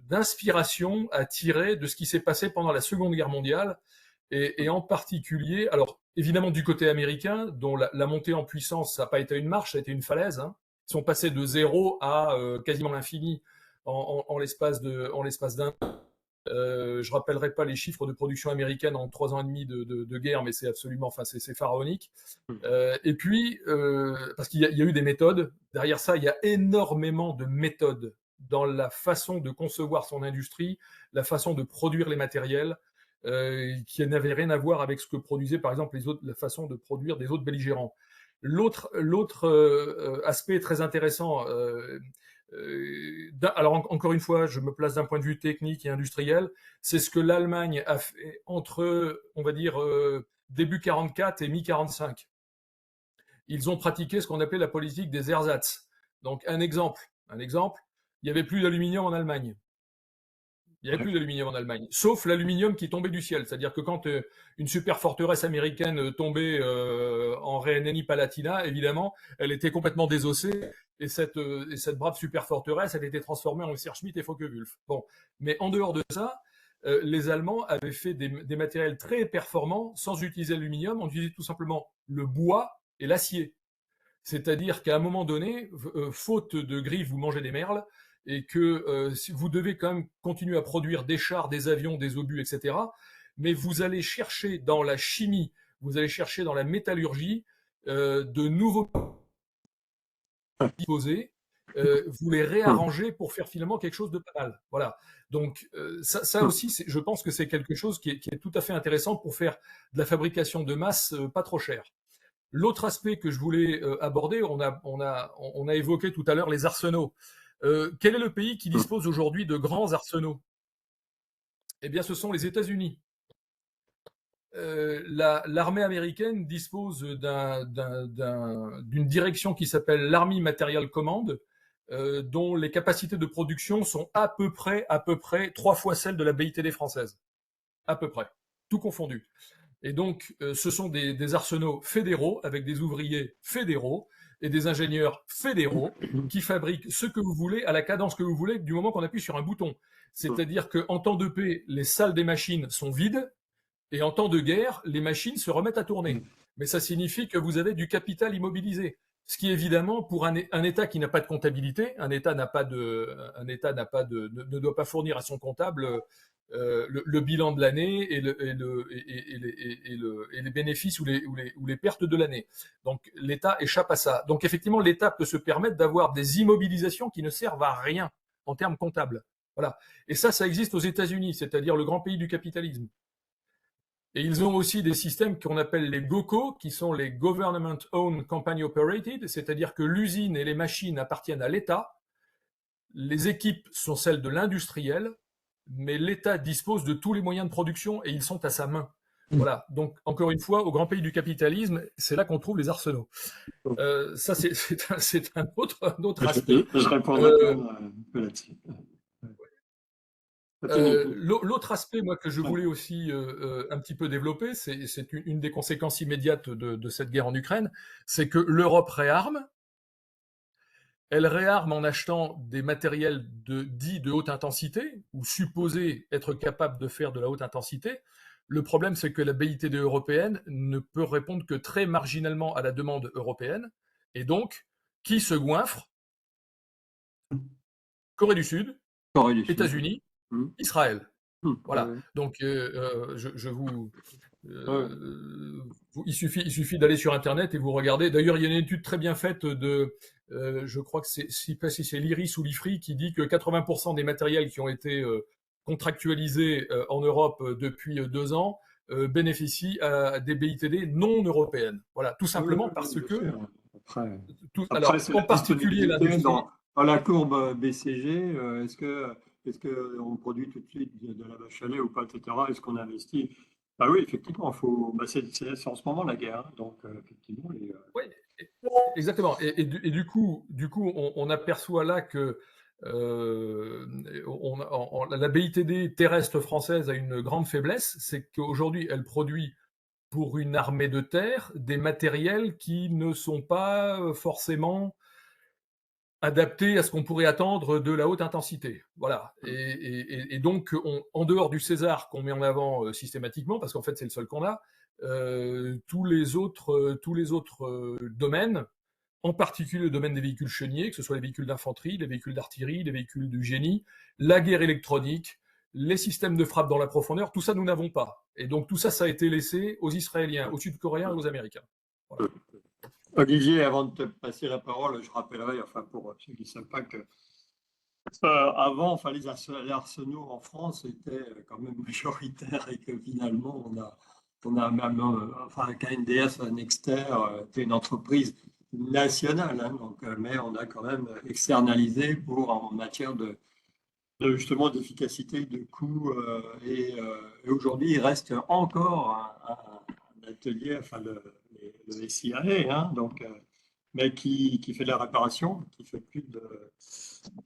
d'inspiration à tirer de ce qui s'est passé pendant la Seconde Guerre mondiale et en particulier, alors évidemment du côté américain, dont la montée en puissance, ça n'a pas été une marche, ça a été une falaise. Hein. Ils sont passés de 0 à quasiment l'infini en l'espace d'un. Je rappellerai pas les chiffres de production américaine en 3 ans et demi de guerre, mais c'est absolument, c'est pharaonique. Et puis, parce qu'il y a eu des méthodes, derrière ça, il y a énormément de méthodes dans la façon de concevoir son industrie, la façon de produire les matériels, qui n'avaient rien à voir avec ce que produisaient par exemple la façon de produire des autres belligérants. L'autre aspect très intéressant, alors encore une fois, je me place d'un point de vue technique et industriel, c'est ce que l'Allemagne a fait entre, on va dire, début 44 et mi-45. Ils ont pratiqué ce qu'on appelait la politique des ersatz. Donc un exemple, il n'y avait plus d'aluminium en Allemagne. Il n'y avait plus d'aluminium en Allemagne, sauf l'aluminium qui tombait du ciel. C'est-à-dire que quand une super forteresse américaine tombait en Rhénanie-Palatinat, évidemment, elle était complètement désossée et cette brave super forteresse, elle était transformée en Messerschmitt et Focke-Wulf. Bon, mais en dehors de ça, les Allemands avaient fait des matériels très performants sans utiliser l'aluminium. On utilisait tout simplement le bois et l'acier. C'est-à-dire qu'à un moment donné, faute de griffes, vous mangez des merles, et que si vous devez quand même continuer à produire des chars, des avions, des obus, etc. Mais vous allez chercher dans la chimie, vous allez chercher dans la métallurgie de nouveaux disposés, vous les réarrangez pour faire finalement quelque chose de pas mal. Voilà. Donc ça aussi, je pense que c'est quelque chose qui est tout à fait intéressant pour faire de la fabrication de masse pas trop chère. L'autre aspect que je voulais aborder, on a évoqué tout à l'heure les arsenaux. Quel est le pays qui dispose aujourd'hui de grands arsenaux? Eh bien, ce sont les États-Unis. L'armée américaine dispose d'une direction qui s'appelle l'Army Material Command, dont les capacités de production sont à peu près 3 fois celles de la BITD française. À peu près. Tout confondu. Et donc, ce sont des arsenaux fédéraux avec des ouvriers fédéraux et des ingénieurs fédéraux qui fabriquent ce que vous voulez à la cadence que vous voulez du moment qu'on appuie sur un bouton. C'est-à-dire qu'en temps de paix, les salles des machines sont vides et en temps de guerre, les machines se remettent à tourner. Mais ça signifie que vous avez du capital immobilisé. Ce qui évidemment, pour un État qui n'a pas de comptabilité, un État ne doit pas fournir à son comptable le bilan de l'année et les bénéfices ou les pertes de l'année. Donc l'État échappe à ça. Donc effectivement, l'État peut se permettre d'avoir des immobilisations qui ne servent à rien en termes comptables. Voilà. Et ça existe aux États-Unis, c'est-à-dire le grand pays du capitalisme. Et ils ont aussi des systèmes qu'on appelle les GOCO, qui sont les Government Owned Company Operated, c'est-à-dire que l'usine et les machines appartiennent à l'État, les équipes sont celles de l'industriel, mais l'État dispose de tous les moyens de production et ils sont à sa main. Voilà. Donc, encore une fois, au grand pays du capitalisme, c'est là qu'on trouve les arsenaux. Ça, c'est un autre aspect. Je répondrai un peu là-dessus. L'autre aspect, moi, que je voulais aussi un petit peu développer, c'est une des conséquences immédiates de cette guerre en Ukraine, c'est que l'Europe réarme. Elle réarme en achetant des matériels dits de haute intensité, ou supposés être capables de faire de la haute intensité. Le problème, c'est que la BITD européenne ne peut répondre que très marginalement à la demande européenne. Et donc, qui se goinfre? Corée du Sud, États-Unis, Israël. Voilà. Donc, il suffit d'aller sur Internet et vous regardez. D'ailleurs, il y a une étude très bien faite je crois que c'est l'IRIS ou l'IFRI qui dit que 80% des matériels qui ont été contractualisés en Europe depuis 2 ans bénéficient à des BITD non européennes. Voilà, tout simplement parce que. Alors, en particulier l'industrie. Dans la courbe BCG, est-ce qu'on produit tout de suite de la vache à lait ou pas, etc. Est-ce qu'on investit? Ah oui, effectivement, c'est en ce moment la guerre. Hein, donc, effectivement, oui, exactement. Et du coup, on aperçoit là que la BITD terrestre française a une grande faiblesse, c'est qu'aujourd'hui, elle produit pour une armée de terre des matériels qui ne sont pas forcément adaptés à ce qu'on pourrait attendre de la haute intensité. Voilà. Et donc, en dehors du César qu'on met en avant systématiquement, parce qu'en fait c'est le seul qu'on a, tous les autres domaines, en particulier le domaine des véhicules chenillés, que ce soit les véhicules d'infanterie, les véhicules d'artillerie, les véhicules du génie, la guerre électronique, les systèmes de frappe dans la profondeur, tout ça nous n'avons pas. Et donc tout ça, ça a été laissé aux Israéliens, aux Sud-Coréens et aux Américains. Voilà. Olivier, avant de te passer la parole, je rappellerai, enfin pour ceux qui ne savent pas, que avant, enfin, les arsenaux en France étaient quand même majoritaires et que finalement On a même, enfin, KNDS, Nexter, était une entreprise nationale, hein, donc, mais on a quand même externalisé pour en matière justement d'efficacité, de coût. Et aujourd'hui, il reste encore un atelier, enfin le SIA, hein, donc, mais qui fait de la réparation, qui fait plus de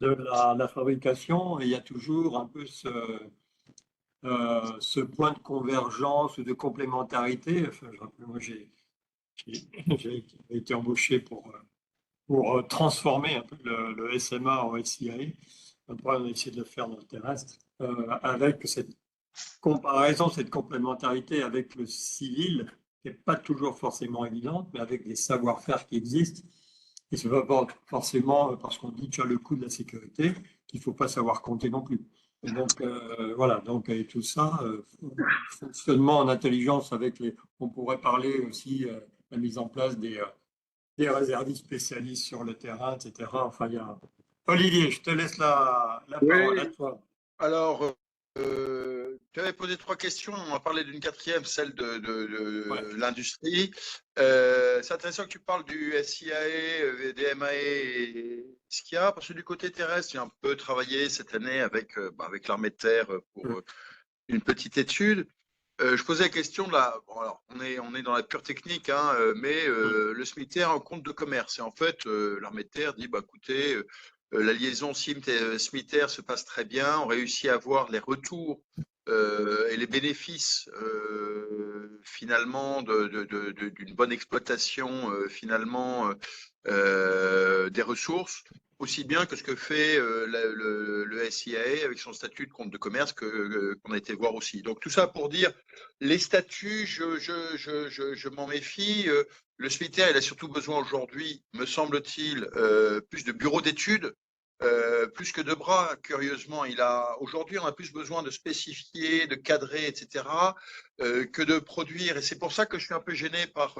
la fabrication. Et il y a toujours un peu ce point de convergence ou de complémentarité. Enfin, je rappelle, moi, j'ai été embauché pour transformer un peu le SMA en SIA. Après, on a essayé de le faire dans le terrestre, avec cette comparaison, cette complémentarité avec le civil, qui n'est pas toujours forcément évidente, mais avec des savoir-faire qui existent. Et ce n'est pas forcément parce qu'on dit qu'il y a le coût de la sécurité qu'il ne faut pas savoir compter non plus. Et donc, voilà, donc, et tout ça, fonctionnement en intelligence avec on pourrait parler aussi de la mise en place des réservistes spécialistes sur le terrain, etc. Enfin, il y a... Olivier, je te laisse la parole à Oui, toi. alors, tu avais posé 3 questions, on va parler d'une quatrième, celle Ouais. de l'industrie. C'est intéressant que tu parles du SIAE, des MAE et SKIA, parce que du côté terrestre, j'ai un peu travaillé cette année avec l'armée de terre pour une petite étude. Je posais la question de bon, alors, on est dans la pure technique, hein, mais le SMITER en compte de commerce. Et en fait, l'armée de terre dit, bah, écoutez, la liaison SMITER se passe très bien, on réussit à avoir les retours et les bénéfices finalement d'une bonne exploitation finalement des ressources, aussi bien que ce que fait le SIAE avec son statut de compte de commerce qu'on a été voir aussi. Donc tout ça pour dire, les statuts, je m'en méfie. Le SMITER, il a surtout besoin aujourd'hui, me semble-t-il, plus de bureaux d'études, plus que de bras. Curieusement, aujourd'hui, on a plus besoin de spécifier, de cadrer, etc., que de produire. Et c'est pour ça que je suis un peu gêné par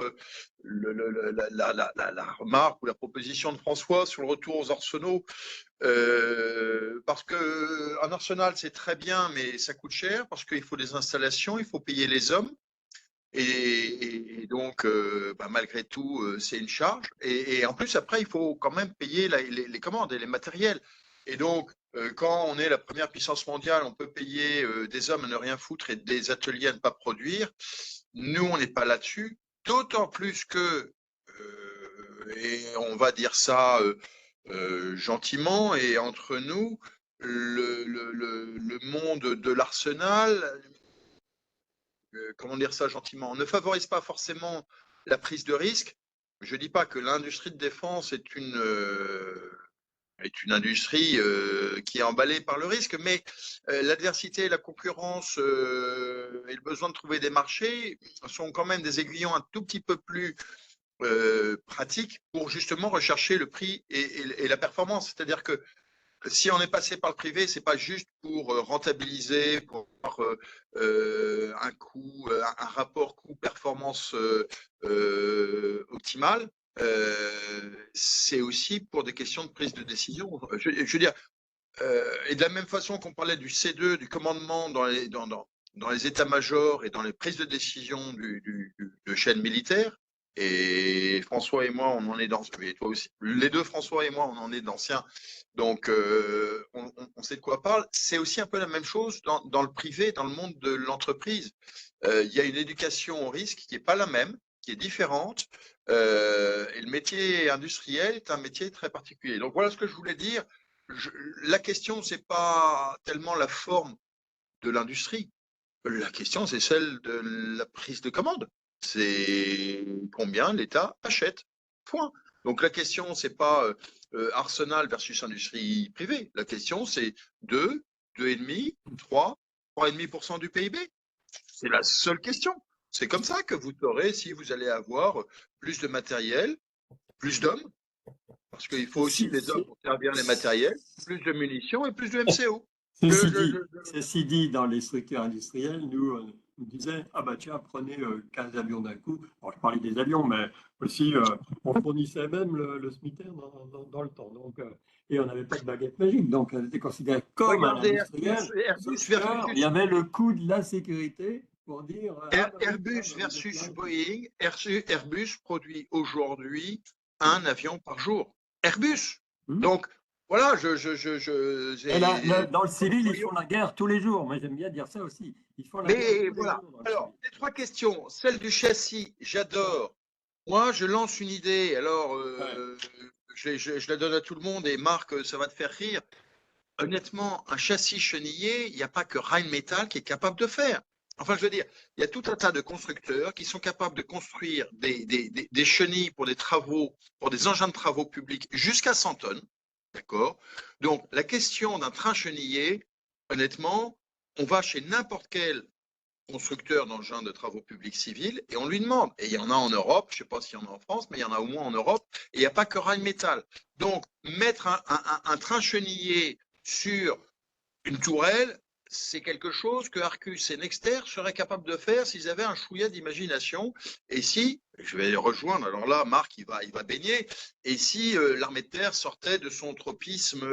la remarque ou la proposition de François sur le retour aux arsenaux. Parce qu'un arsenal, c'est très bien, mais ça coûte cher, parce qu'il faut des installations, il faut payer les hommes. Et donc, malgré tout, c'est une charge. Et en plus, après, il faut quand même payer les commandes et les matériels. Et donc, quand on est la première puissance mondiale, on peut payer des hommes à ne rien foutre et des ateliers à ne pas produire. Nous, on n'est pas là-dessus. D'autant plus que, et on va dire ça gentiment et entre nous, le monde de l'arsenal, comment dire ça gentiment, ne favorise pas forcément la prise de risque. Je ne dis pas que l'industrie de défense est une industrie qui est emballée par le risque, mais l'adversité, la concurrence et le besoin de trouver des marchés sont quand même des aiguillons un tout petit peu plus pratiques pour justement rechercher le prix et la performance. C'est-à-dire que si on est passé par le privé, c'est pas juste pour rentabiliser, pour avoir un coût, un rapport coût-performance optimal. C'est aussi pour des questions de prise de décision. Je veux dire, et de la même façon qu'on parlait du C2, du commandement dans les états-majors et dans les prises de décision de chaîne militaire, et François et moi, on en est et toi aussi, les deux François et moi, on en est d'anciens, donc on sait de quoi on parle. C'est aussi un peu la même chose dans le privé, dans le monde de l'entreprise. Il y a une éducation au risque qui n'est pas la même, qui est différente, et le métier industriel est un métier très particulier. Donc voilà ce que je voulais dire. La question, ce n'est pas tellement la forme de l'industrie. La question, c'est celle de la prise de commande. C'est combien l'État achète. Point. Donc la question, ce n'est pas Arsenal versus industrie privée. La question, c'est 2, 2,5, 3, 3,5% du PIB. C'est la seule question. C'est comme ça que vous saurez si vous allez avoir plus de matériel, plus d'hommes, parce qu'il faut aussi des hommes pour servir les matériels, plus de munitions et plus de MCO. Ceci dit, dans les structures industrielles, nous, on disait, ah bah tiens, prenez 15 avions d'un coup. Alors, je parlais des avions, mais aussi, on fournissait même le SMITER dans le temps. Donc, et on n'avait pas de baguette magique. Donc, on était considéré comme un Regardez industriel. Airbus Il y versus. avait le coût de la sécurité pour dire bah oui, Airbus ça, vous êtes versus là. Boeing, Airbus produit aujourd'hui un avion par jour. Airbus. Hmm. Donc, voilà, Et là, j'ai- dans le civil, ils font la guerre tous les jours. Moi, j'aime bien dire ça aussi. Ils font la guerre Mais tous les voilà. jours dans le Alors, civil. les trois questions. Celle du châssis, j'adore. Moi, je lance une idée. Alors, Ouais. je la donne à tout le monde et Marc, ça va te faire rire. Honnêtement, un châssis chenillé, il n'y a pas que Rheinmetall qui est capable de faire. Enfin, je veux dire, il y a tout un tas de constructeurs qui sont capables de construire des chenilles pour des travaux, pour des engins de travaux publics jusqu'à 100 tonnes. D'accord? Donc, la question d'un train chenillé, honnêtement, on va chez n'importe quel constructeur d'engins de travaux publics civils et on lui demande. Et il y en a en Europe, je ne sais pas s'il y en a en France, mais il y en a au moins en Europe, et il n'y a pas que Rheinmetall. Donc, mettre un train chenillé sur une tourelle, c'est quelque chose que Arcus et Nexter seraient capables de faire s'ils avaient un chouïa d'imagination. Et si, je vais les rejoindre, alors là, Marc, il va baigner, et si l'armée de terre sortait de son tropisme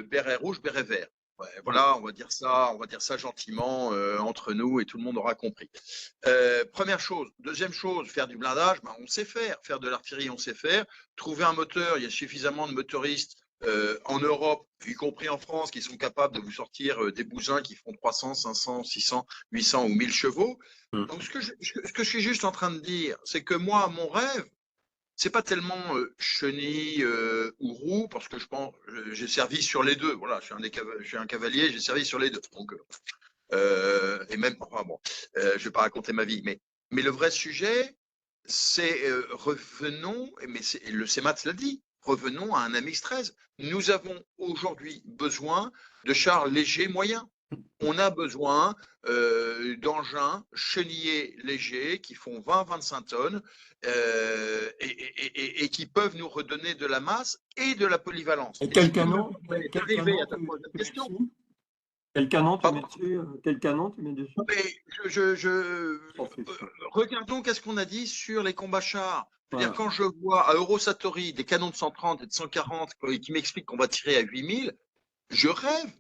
béret rouge, béret vert. Ouais, voilà, on va dire ça gentiment entre nous et tout le monde aura compris. Première chose. Deuxième chose, faire du blindage, ben, on sait faire. Faire de l'artillerie, on sait faire. Trouver un moteur, il y a suffisamment de motoristes en Europe, y compris en France, qui sont capables de vous sortir des bousins qui font 300, 500, 600, 800 ou 1000 chevaux. Donc, ce que je suis juste en train de dire, c'est que moi, mon rêve, c'est pas tellement chenille ou roue, parce que je pense, j'ai servi sur les deux. Voilà, je suis un cavalier, j'ai servi sur les deux. Donc, et même, enfin bon, je vais pas raconter ma vie, mais le vrai sujet, c'est revenons, mais le CEMAT l'a dit, revenons à un MX-13. Nous avons aujourd'hui besoin de chars légers moyens. On a besoin d'engins chenillés légers qui font 20-25 tonnes et qui peuvent nous redonner de la masse et de la polyvalence. Et Et quel si tu me canon, permets quel d'arriver canon à ta troisième tu mets question, dessus? Quel canon tu mets pardon. dessus? Quel canon tu mets dessus? Mais S'en fiche. regardons qu'est-ce qu'on a dit sur les combats chars. Je veux dire, Voilà. quand je vois à Eurosatori des canons de 130 et de 140 qui m'expliquent qu'on va tirer à 8000, je rêve.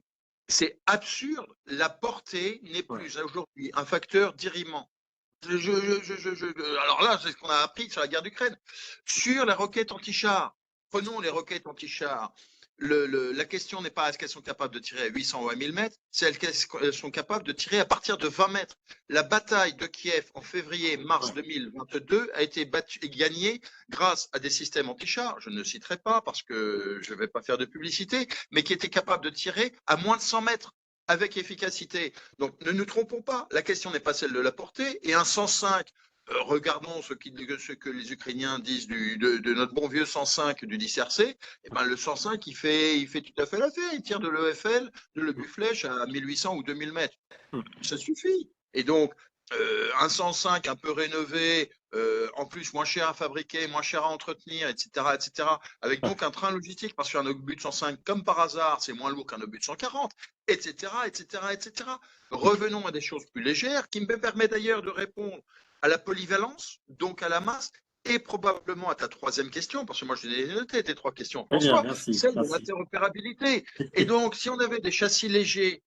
C'est absurde. La portée n'est Ouais. plus aujourd'hui un facteur dirimant. Alors là, c'est ce qu'on a appris sur la guerre d'Ukraine. Sur la roquette anti-char, prenons les roquettes anti-char. La question n'est pas est-ce qu'elles sont capables de tirer à 800 ou à 1000 mètres, c'est qu'elles sont capables de tirer à partir de 20 mètres. La bataille de Kiev en février-mars 2022 a été gagnée grâce à des systèmes anti-char, je ne citerai pas parce que je ne vais pas faire de publicité, mais qui étaient capables de tirer à moins de 100 mètres avec efficacité. Donc ne nous trompons pas, la question n'est pas celle de la portée, et un 105, regardons ce que les Ukrainiens disent de notre bon vieux 105 du 10RC, et ben le 105 il fait tout à fait l'affaire, il tire de l'EFL, de l'obus flèche à 1800 ou 2000 mètres. Ça suffit. Et donc, un 105 un peu rénové, en plus moins cher à fabriquer, moins cher à entretenir, etc., avec donc un train logistique, parce qu'un obus de 105, comme par hasard, c'est moins lourd qu'un obus de 140, etc., etc. Revenons à des choses plus légères, qui me permettent d'ailleurs de répondre à la polyvalence, donc à la masse, et probablement à ta troisième question, parce que moi je l'ai noté tes trois questions, Très bien, François, merci. celle de Merci. l'interopérabilité. Et donc, si on avait des châssis légers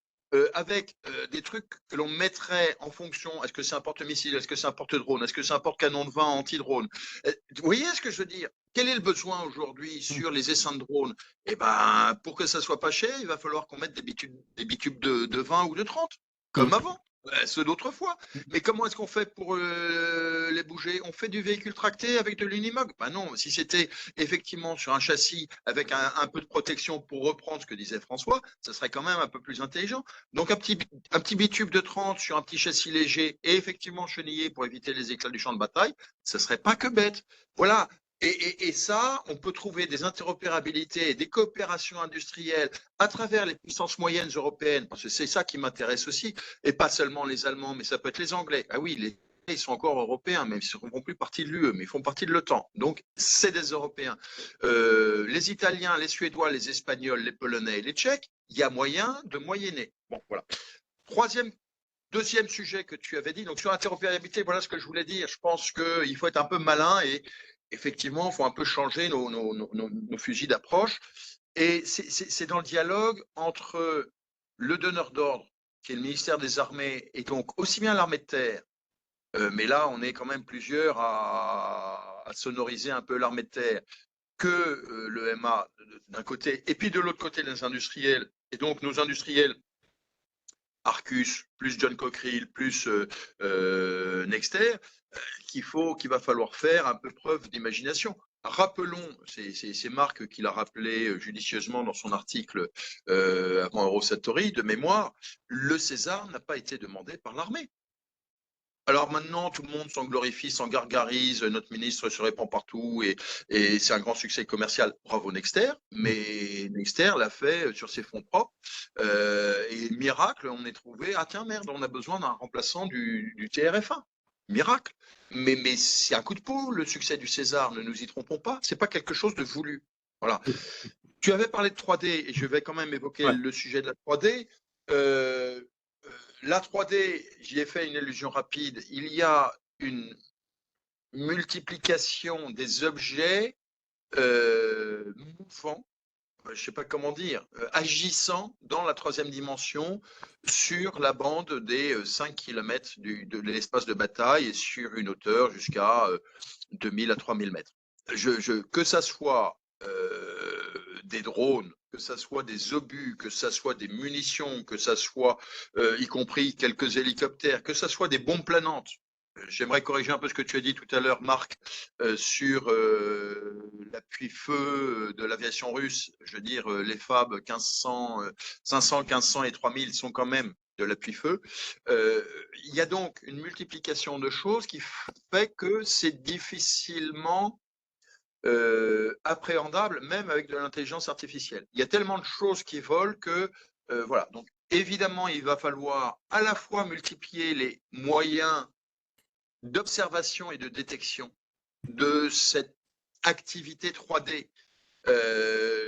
avec des trucs que l'on mettrait en fonction, est-ce que c'est un porte-missile, est-ce que c'est un porte-drone, est-ce que c'est un porte-canon de vent anti-drone. Vous voyez ce que je veux dire? Quel est le besoin aujourd'hui sur les essaims de drones? Eh ben, pour que ça soit pas cher, il va falloir qu'on mette des bitubes de 20 ou de 30, comme avant. Ceux d'autrefois. Mais comment est-ce qu'on fait pour les bouger? On fait du véhicule tracté avec de l'Unimog? Ben non, si c'était effectivement sur un châssis avec un peu de protection pour reprendre ce que disait François, ça serait quand même un peu plus intelligent. Donc un petit bitube de 30 sur un petit châssis léger et effectivement chenillé pour éviter les éclats du champ de bataille, ça serait pas que bête. Voilà. Et ça, on peut trouver des interopérabilités et des coopérations industrielles à travers les puissances moyennes européennes, parce que c'est ça qui m'intéresse aussi, et pas seulement les Allemands, mais ça peut être les Anglais. Ah oui, ils sont encore européens, même s'ils ne font plus partie de l'UE, mais ils font partie de l'OTAN. Donc, c'est des Européens. Les Italiens, les Suédois, les Espagnols, les Polonais et les Tchèques, il y a moyen de moyenner. Bon, voilà. Deuxième sujet que tu avais dit, donc sur l'interopérabilité, voilà ce que je voulais dire. Je pense qu'il faut être un peu malin et effectivement, il faut un peu changer nos fusils d'approche. Et c'est dans le dialogue entre le donneur d'ordre qui est le ministère des Armées, et donc aussi bien l'armée de terre, mais là, on est quand même plusieurs à sonoriser un peu l'armée de terre, que le MA d'un côté, et puis de l'autre côté, les industriels. Et donc, nos industriels, Arcus, plus John Cockerill, plus Nexter, qu'il va falloir faire un peu preuve d'imagination. Rappelons, c'est Marc qui l'a rappelé judicieusement dans son article avant Eurosatori, de mémoire, le César n'a pas été demandé par l'armée. Alors maintenant, tout le monde s'en glorifie, s'en gargarise, notre ministre se répand partout et c'est un grand succès commercial. Bravo Nexter, mais Nexter l'a fait sur ses fonds propres. Et miracle, on est trouvé, ah tiens merde, on a besoin d'un remplaçant du TRF1. Miracle. Mais c'est un coup de peau, le succès du César, ne nous y trompons pas, c'est pas quelque chose de voulu. Voilà. Tu avais parlé de 3D et je vais quand même évoquer le sujet de la 3D. La 3D, j'y ai fait une allusion rapide, il y a une multiplication des objets mouvants, je ne sais pas comment dire, agissant dans la troisième dimension sur la bande des 5 km de l'espace de bataille et sur une hauteur jusqu'à 2000 à 3000 mètres. Que ça soit des drones, que ça soit des obus, que ça soit des munitions, que ça soit y compris quelques hélicoptères, que ça soit des bombes planantes. J'aimerais corriger un peu ce que tu as dit tout à l'heure, Marc, sur l'appui-feu de l'aviation russe. Je veux dire, les FAB 1500, 500, 1500 et 3000 sont quand même de l'appui-feu. Il y a donc une multiplication de choses qui fait que c'est difficilement appréhendable, même avec de l'intelligence artificielle. Il y a tellement de choses qui volent que, voilà. Donc, évidemment, il va falloir à la fois multiplier les moyens d'observation et de détection de cette activité 3D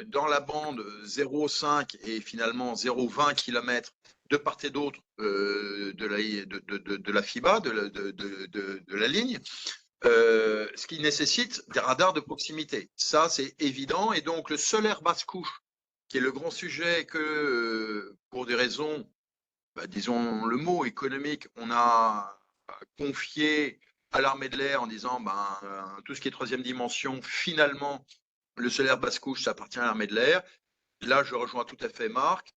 dans la bande 0,5 et finalement 0,20 km de part et d'autre de la FIBA, de la ligne, ce qui nécessite des radars de proximité. Ça, c'est évident. Et donc, le solaire basse couche, qui est le grand sujet que, pour des raisons, disons le mot économique, on a confié à l'armée de l'air en disant tout ce qui est troisième dimension, finalement, le solaire basse couche, ça appartient à l'armée de l'air. Là, je rejoins tout à fait Marc.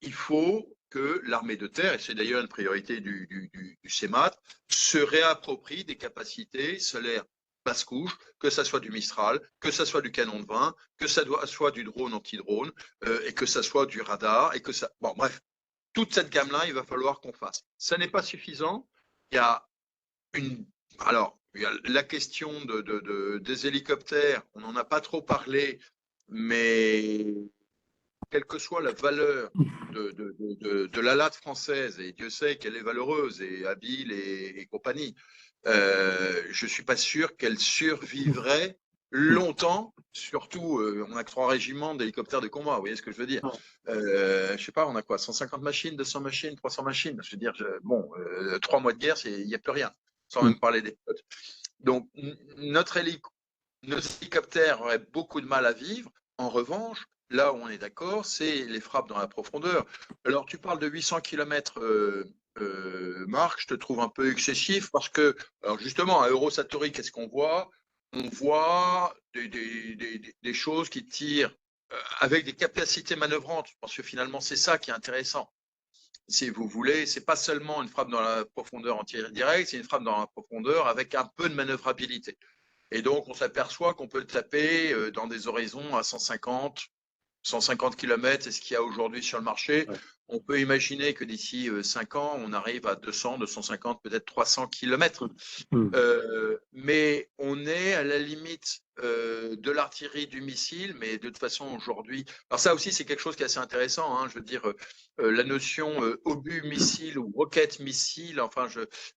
Il faut que l'armée de terre, et c'est d'ailleurs une priorité du CEMAT, se réapproprie des capacités solaires basse couche, que ça soit du Mistral, que ça soit du canon de 20, que ça soit du drone anti-drone, et que ça soit du radar, et que ça... Bon, bref, toute cette gamme-là, il va falloir qu'on fasse. Ça n'est pas suffisant. Il y a alors, il y a la question des hélicoptères, on n'en a pas trop parlé, mais quelle que soit la valeur de la latte française, et Dieu sait qu'elle est valeureuse, et habile et compagnie, je ne suis pas sûr qu'elle survivrait longtemps, surtout, on a 3 régiments d'hélicoptères de combat, vous voyez ce que je veux dire. Je ne sais pas, on a quoi, 150 machines, 200 machines, 300 machines, je veux dire, 3 mois de guerre, il n'y a plus rien, sans même parler des pilotes. Donc, nos hélicoptères auraient beaucoup de mal à vivre. En revanche, là où on est d'accord, c'est les frappes dans la profondeur. Alors, tu parles de 800 km, Marc, je te trouve un peu excessif parce que, alors justement, à Eurosatori, qu'est-ce qu'on voit? On voit des choses qui tirent avec des capacités manœuvrantes, parce que finalement, c'est ça qui est intéressant. Si vous voulez, c'est pas seulement une frappe dans la profondeur en tir direct, c'est une frappe dans la profondeur avec un peu de manœuvrabilité. Et donc, on s'aperçoit qu'on peut taper dans des horizons à 150 km, c'est ce qu'il y a aujourd'hui sur le marché. Ouais. On peut imaginer que d'ici 5 ans, on arrive à 200, 250, peut-être 300 km. Mais on est à la limite de l'artillerie, du missile, mais de toute façon, aujourd'hui... Alors ça aussi, c'est quelque chose qui est assez intéressant. Hein, je veux dire, la notion obus-missile ou roquette-missile, enfin,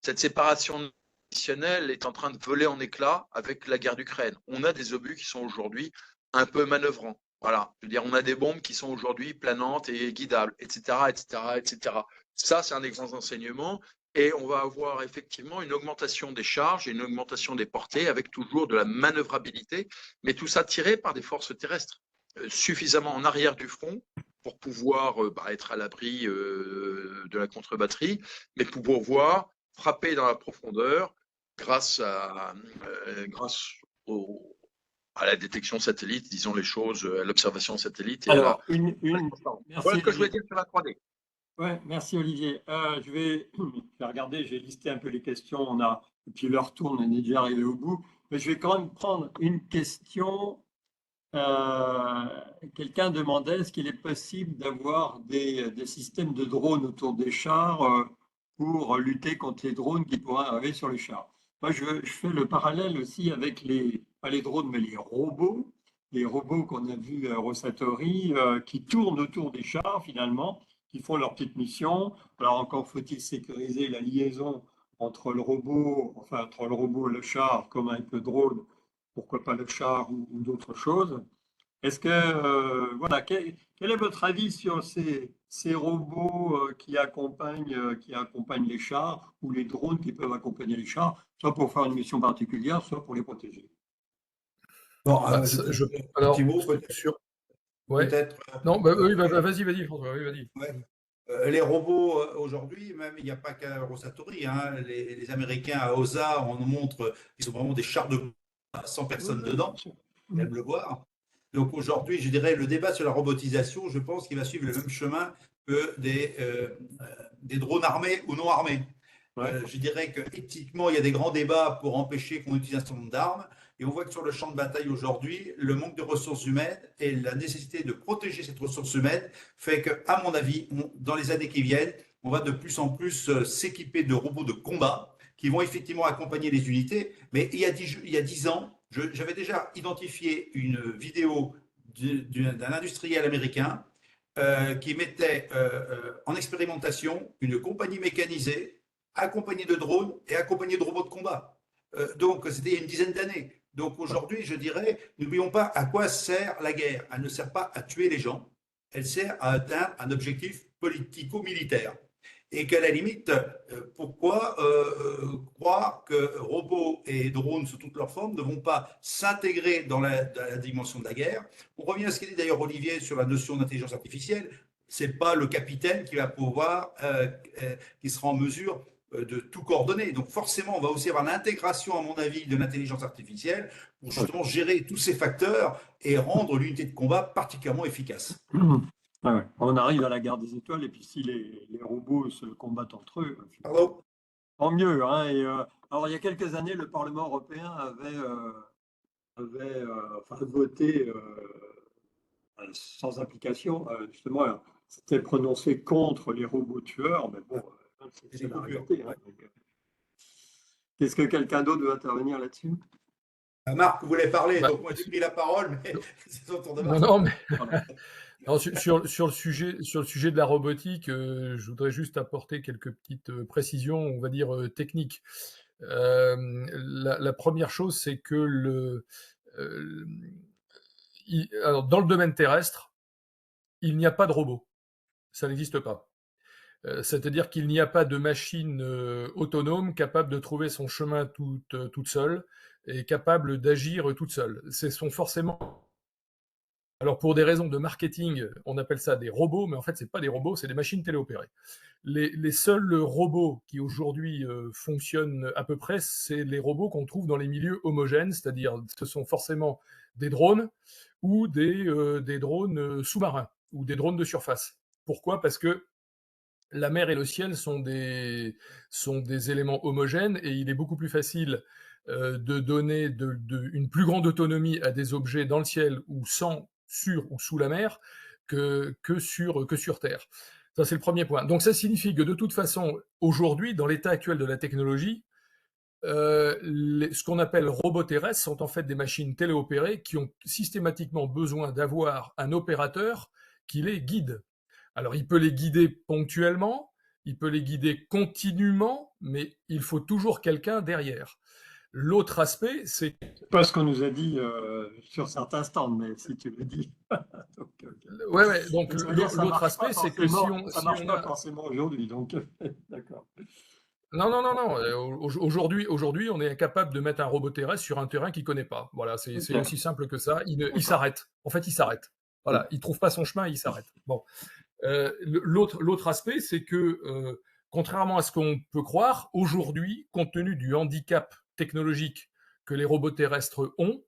cette séparation traditionnelle est en train de voler en éclats avec la guerre d'Ukraine. On a des obus qui sont aujourd'hui un peu manœuvrants. Voilà, je veux dire, on a des bombes qui sont aujourd'hui planantes et guidables, etc., etc., etc. Ça, c'est un exemple d'enseignement. Et on va avoir effectivement une augmentation des charges et une augmentation des portées avec toujours de la manœuvrabilité, mais tout ça tiré par des forces terrestres suffisamment en arrière du front pour pouvoir être à l'abri de la contre-batterie, mais pour pouvoir frapper dans la profondeur grâce à la détection satellite, disons les choses, à l'observation satellite. Et Alors, voilà merci. ce que je voulais dire sur la 3D. Ouais, merci Olivier. Je vais regarder, j'ai listé un peu les questions, et puis l'heure tourne, on est déjà arrivé au bout, mais je vais quand même prendre une question. Quelqu'un demandait est-ce qu'il est possible d'avoir des systèmes de drones autour des chars pour lutter contre les drones qui pourraient arriver sur les chars. Moi, je fais le parallèle aussi avec pas les drones, mais les robots qu'on a vus à Rosatori, qui tournent autour des chars finalement, qui font leur petite mission. Alors encore faut-il sécuriser la liaison entre le robot, enfin entre le robot et le char, comme avec le drone, pourquoi pas le char ou d'autres choses. Est-ce que, voilà, quel est votre avis sur ces robots qui accompagnent les chars ou les drones qui peuvent accompagner les chars, soit pour faire une mission particulière, soit pour les protéger? Bon, Bah, je peux je- dire un alors, petit mot peut-être. ouais. Peut-être, Non, bah, oui, vas-y, François, oui, vas-y. ouais. Les robots aujourd'hui, même il n'y a pas qu'à Rosatori, hein, les Américains à OSA, on nous montre, ils sont vraiment des chars de combat, 100 personnes Oui, bien dedans, sûr. on aime le voir. Donc aujourd'hui, je dirais, le débat sur la robotisation, je pense qu'il va suivre le même chemin que des drones armés ou non armés. Ouais. Je dirais qu'éthiquement, il y a des grands débats pour empêcher qu'on utilise un certain nombre d'armes. Et on voit que sur le champ de bataille aujourd'hui, le manque de ressources humaines et la nécessité de protéger cette ressource humaine fait que, à mon avis, dans les années qui viennent, on va de plus en plus s'équiper de robots de combat qui vont effectivement accompagner les unités. Mais il y a 10 ans, j'avais déjà identifié une vidéo d'un industriel américain qui mettait en expérimentation une compagnie mécanisée accompagnée de drones et accompagnée de robots de combat. Donc, c'était il y a une dizaine d'années. Donc, aujourd'hui, je dirais, n'oublions pas à quoi sert la guerre. Elle ne sert pas à tuer les gens, elle sert à atteindre un objectif politico-militaire. Et qu'à la limite, pourquoi croire que robots et drones sous toutes leurs formes ne vont pas s'intégrer dans la dimension de la guerre? On revient à ce qu'a dit d'ailleurs Olivier sur la notion d'intelligence artificielle. C'est pas le capitaine qui va pouvoir, qui sera en mesure de tout coordonner. Donc forcément, on va aussi avoir l'intégration, à mon avis, de l'intelligence artificielle pour justement gérer tous ces facteurs et rendre l'unité de combat particulièrement efficace. Ouais, ouais. On arrive à la guerre des étoiles, et puis si les robots se combattent entre eux, Pardon? tant mieux, hein. Alors, il y a quelques années, le Parlement européen avait voté sans application, justement, s'était prononcé contre les robots tueurs, mais bon, c'est la réalité, hein. Donc, est-ce que quelqu'un d'autre veut intervenir là-dessus? Marc voulait parler, Bah, donc moi j'ai pris la parole, mais c'est son tour de non, Marc. non, mais Voilà. alors, sur le sujet de la robotique, je voudrais juste apporter quelques petites précisions, on va dire techniques. La première chose, c'est que euh, alors, dans le domaine terrestre, il n'y a pas de robot. Ça n'existe pas. C'est-à-dire qu'il n'y a pas de machine autonome capable de trouver son chemin toute seule et capable d'agir toute seule. Ce sont forcément. Alors pour des raisons de marketing, on appelle ça des robots, mais en fait c'est pas des robots, c'est des machines téléopérées. Les seuls robots qui aujourd'hui fonctionnent à peu près, c'est les robots qu'on trouve dans les milieux homogènes, c'est-à-dire ce sont forcément des drones ou des drones sous-marins ou des drones de surface. Pourquoi? Parce que la mer et le ciel sont des éléments homogènes et il est beaucoup plus facile de donner une plus grande autonomie à des objets dans le ciel ou sur ou sous la mer que sur Terre. Ça, c'est le premier point. Donc ça signifie que de toute façon, aujourd'hui, dans l'état actuel de la technologie, ce qu'on appelle robots terrestres sont en fait des machines téléopérées qui ont systématiquement besoin d'avoir un opérateur qui les guide. Alors, il peut les guider ponctuellement, il peut les guider continuellement, mais il faut toujours quelqu'un derrière. L'autre aspect, c'est... C'est pas ce qu'on nous a dit sur certains stands, mais si tu le dis. Donc, Ouais, donc ça veut dire que ça l'autre marche pas aspect, c'est que forcément, ça si marche on pas a... forcément aujourd'hui. Donc, d'accord. Non. Aujourd'hui, on est incapable de mettre un robot terrestre sur un terrain qu'il ne connaît pas. Voilà, c'est Ok. aussi simple que ça. Il s'arrête. En fait, il s'arrête. Voilà, il trouve pas son chemin, il s'arrête. Bon, l'autre aspect, c'est que contrairement à ce qu'on peut croire, aujourd'hui, compte tenu du handicap technologique que les robots terrestres ont,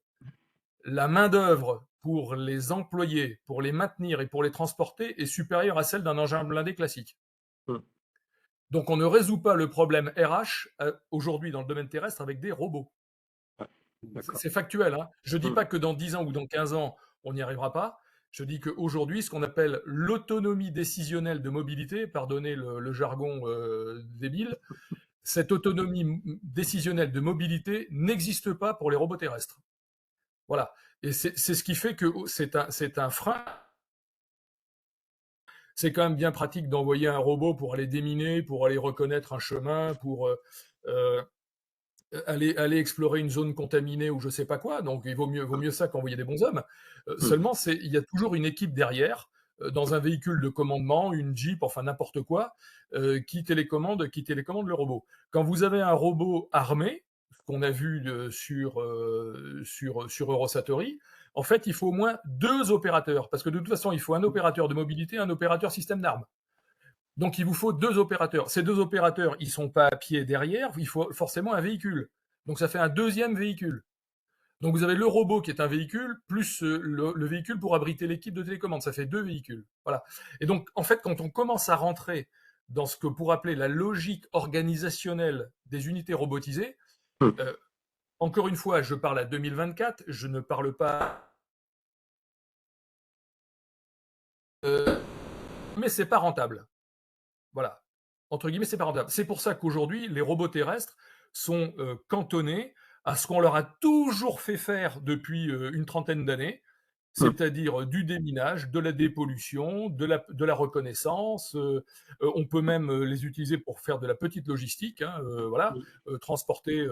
la main-d'œuvre pour les employer, pour les maintenir et pour les transporter est supérieure à celle d'un engin blindé classique. Donc, on ne résout pas le problème RH aujourd'hui dans le domaine terrestre avec des robots. C'est factuel. Hein. Je ne dis pas que dans 10 ans ou dans 15 ans, on n'y arrivera pas. Je dis qu'aujourd'hui, ce qu'on appelle l'autonomie décisionnelle de mobilité, pardonnez le jargon débile, cette autonomie décisionnelle de mobilité n'existe pas pour les robots terrestres. Voilà. Et c'est ce qui fait que c'est un frein. C'est quand même bien pratique d'envoyer un robot pour aller déminer, pour aller reconnaître un chemin, pour aller explorer une zone contaminée ou je sais pas quoi. Donc, il vaut mieux ça qu'envoyer des bonshommes. Seulement, il y a toujours une équipe derrière, dans un véhicule de commandement, une Jeep, enfin n'importe quoi, qui télécommande le robot. Quand vous avez un robot armé, ce qu'on a vu sur Eurosatory, en fait, il faut au moins 2 opérateurs, parce que de toute façon, il faut un opérateur de mobilité, un opérateur système d'armes. Donc, il vous faut 2 opérateurs. Ces 2 opérateurs, ils ne sont pas à pied derrière, il faut forcément un véhicule. Donc, ça fait un 2e véhicule. Donc, vous avez le robot qui est un véhicule, plus le véhicule pour abriter l'équipe de télécommande. Ça fait 2 véhicules. Voilà. Et donc, en fait, quand on commence à rentrer dans ce que pour appeler la logique organisationnelle des unités robotisées, encore une fois, je parle à 2024, je ne parle pas... mais c'est pas rentable. Voilà. Entre guillemets, c'est pas rentable. C'est pour ça qu'aujourd'hui, les robots terrestres sont cantonnés à ce qu'on leur a toujours fait faire depuis une trentaine d'années, c'est-à-dire du déminage, de la dépollution, de la reconnaissance. On peut même les utiliser pour faire de la petite logistique, hein, voilà, transporter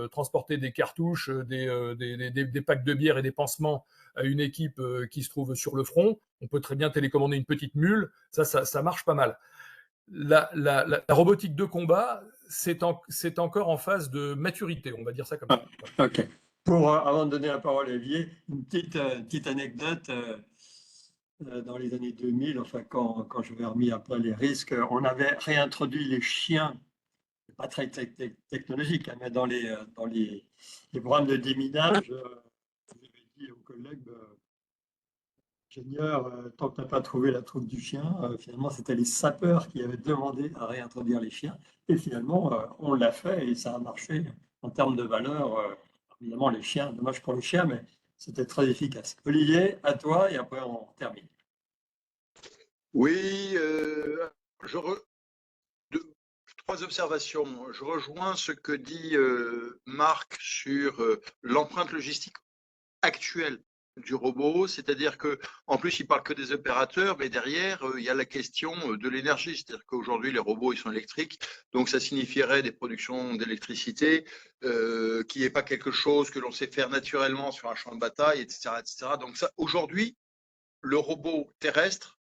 des cartouches, des packs de bière et des pansements à une équipe qui se trouve sur le front. On peut très bien télécommander une petite mule, ça marche pas mal. La robotique de combat, c'est encore en phase de maturité, on va dire ça comme ça. Ok. Avant de donner la parole à Olivier, une petite anecdote. Dans les années 2000, enfin quand j'avais remis à plat les risques, on avait réintroduit les chiens, pas très technologique, hein, mais dans les programmes de déminage, j'avais dit aux collègues, ingénieur, tant que tu n'as pas trouvé la troupe du chien, finalement, c'était les sapeurs qui avaient demandé à réintroduire les chiens. Et finalement, on l'a fait et ça a marché en termes de valeur. Évidemment, les chiens, dommage pour les chiens, mais c'était très efficace. Olivier, à toi et après on termine. Oui, 3 observations. Je rejoins ce que dit Marc sur l'empreinte logistique actuelle du robot, c'est-à-dire que en plus il parle que des opérateurs, mais derrière il y a la question de l'énergie, c'est-à-dire qu'aujourd'hui les robots ils sont électriques, donc ça signifierait des productions d'électricité qui n'est pas quelque chose que l'on sait faire naturellement sur un champ de bataille, etc., etc. Donc ça, aujourd'hui, le robot terrestre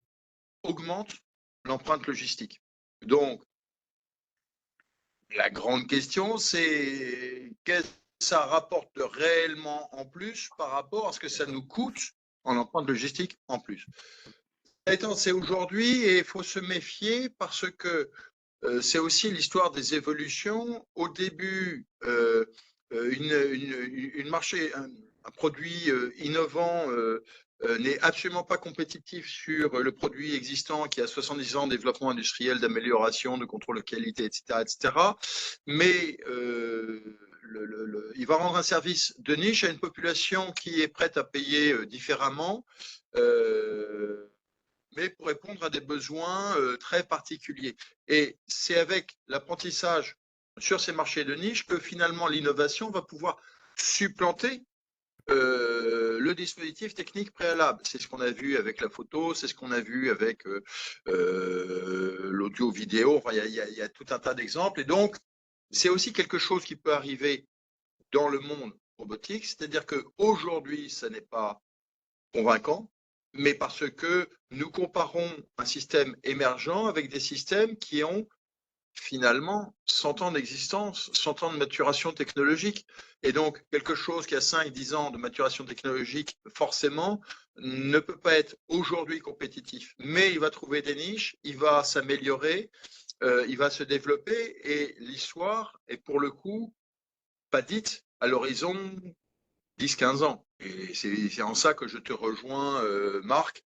augmente l'empreinte logistique. Donc la grande question, c'est qu'est-ce que ça rapporte réellement en plus par rapport à ce que ça nous coûte en empreinte logistique en plus. C'est aujourd'hui et il faut se méfier parce que c'est aussi l'histoire des évolutions. Au début, un produit innovant n'est absolument pas compétitif sur le produit existant qui a 70 ans de développement industriel, d'amélioration, de contrôle de qualité, etc. etc. Mais il va rendre un service de niche à une population qui est prête à payer différemment, mais pour répondre à des besoins très particuliers. Et c'est avec l'apprentissage sur ces marchés de niche que finalement l'innovation va pouvoir supplanter le dispositif technique préalable. C'est ce qu'on a vu avec la photo, c'est ce qu'on a vu avec l'audio-vidéo. Enfin, il y a tout un tas d'exemples. Et donc, c'est aussi quelque chose qui peut arriver dans le monde robotique, c'est-à-dire qu'aujourd'hui, ça n'est pas convaincant, mais parce que nous comparons un système émergent avec des systèmes qui ont finalement 100 ans d'existence, 100 ans de maturation technologique. Et donc, quelque chose qui a 5-10 ans de maturation technologique, forcément, ne peut pas être aujourd'hui compétitif. Mais il va trouver des niches, il va s'améliorer, il va se développer, et l'histoire est pour le coup pas dite à l'horizon 10-15 ans. Et c'est en ça que je te rejoins, Marc.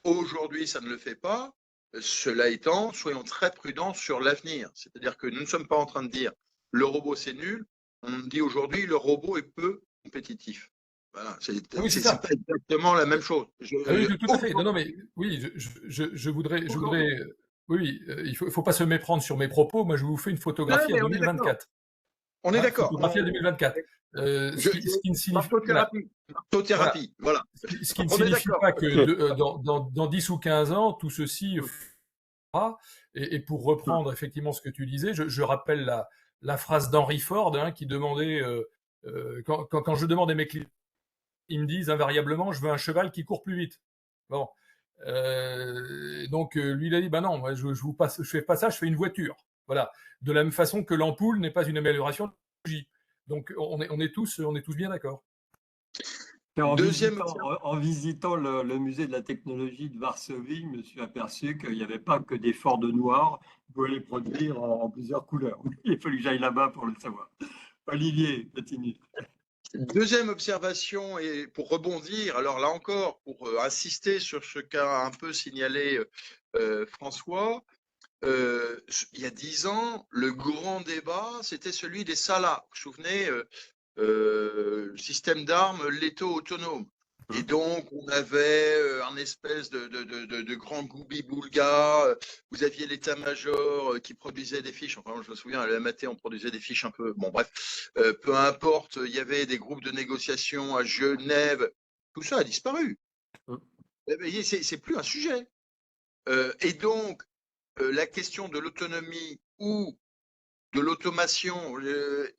Aujourd'hui, ça ne le fait pas. Cela étant, soyons très prudents sur l'avenir. C'est-à-dire que nous ne sommes pas en train de dire le robot c'est nul. On dit aujourd'hui le robot est peu compétitif. Voilà, c'est Oui, c'est ça. pas exactement la même chose. Ah oui, tout à fait. Non, non, mais oui, je voudrais, oui, il faut pas se méprendre sur mes propos. Moi, je vous fais une photographie à Mais on est d'accord. 2024. On est Hein, d'accord. photographie à 2024. Ce qui ne signifie voilà. Martothérapie. Voilà. Ce qui ne On est signifie d'accord. pas que dans 10 ou 15 ans, tout ceci fera. Et pour reprendre effectivement ce que tu disais, je rappelle la phrase d'Henry Ford, hein, qui demandait, quand je demande à mes clients, ils me disent invariablement, je veux un cheval qui court plus vite. Bon. Donc lui il a dit, bah non, moi je fais pas ça, je fais une voiture. Voilà. De la même façon que l'ampoule n'est pas une amélioration de la technologie. Donc on est tous bien d'accord. En visitant le musée de la technologie de Varsovie, je me suis aperçu qu'il n'y avait pas que des Ford noirs, vous pouvez les produire en plusieurs couleurs. Il a fallu que j'aille là-bas pour le savoir. Olivier, continue. Deuxième observation, et pour rebondir, alors là encore, pour insister sur ce qu'a un peu signalé François, il y a 10 ans, le grand débat, c'était celui des Salas. Vous vous souvenez, le système d'armes létaux autonome. Et donc, on avait un espèce de grand goubi-boulga. Vous aviez l'état-major qui produisait des fiches. Enfin, je me souviens, à la MAT, on produisait des fiches un peu. Bon, bref, peu importe. Il y avait des groupes de négociation à Genève. Tout ça a disparu. C'est plus un sujet. Et donc, la question de l'autonomie ou de l'automation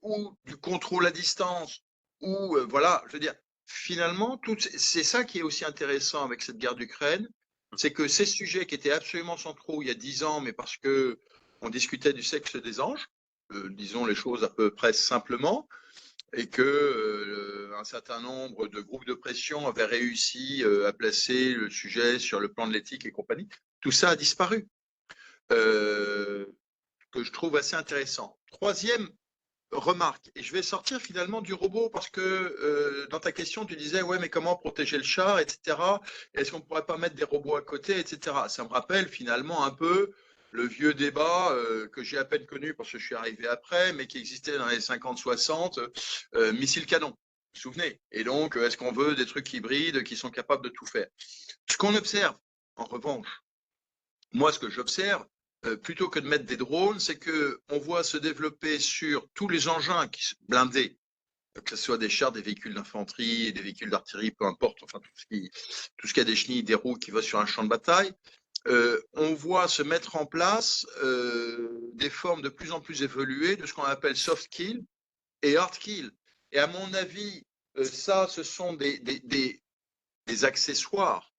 ou du contrôle à distance, ou voilà, je veux dire, finalement, c'est ça qui est aussi intéressant avec cette guerre d'Ukraine, c'est que ces sujets qui étaient absolument centraux il y a 10 ans, mais parce que on discutait du sexe des anges, disons les choses à peu près simplement, et que un certain nombre de groupes de pression avaient réussi à placer le sujet sur le plan de l'éthique et compagnie, tout ça a disparu. Que je trouve assez intéressant. Troisième remarque, et je vais sortir finalement du robot parce que dans ta question, tu disais, ouais, mais comment protéger le char, etc. Est-ce qu'on ne pourrait pas mettre des robots à côté, etc. Ça me rappelle finalement un peu le vieux débat que j'ai à peine connu parce que je suis arrivé après, mais qui existait dans les 50-60, missiles canon. Vous vous souvenez? Et donc, est-ce qu'on veut des trucs hybrides qui sont capables de tout faire? Ce qu'on observe, en revanche, moi, ce que j'observe, plutôt que de mettre des drones, c'est qu'on voit se développer sur tous les engins blindés, que ce soit des chars, des véhicules d'infanterie, des véhicules d'artillerie, peu importe, enfin tout ce qui a des chenilles, des roues qui va sur un champ de bataille, on voit se mettre en place des formes de plus en plus évoluées de ce qu'on appelle soft kill et hard kill. Et à mon avis, ça, ce sont des accessoires.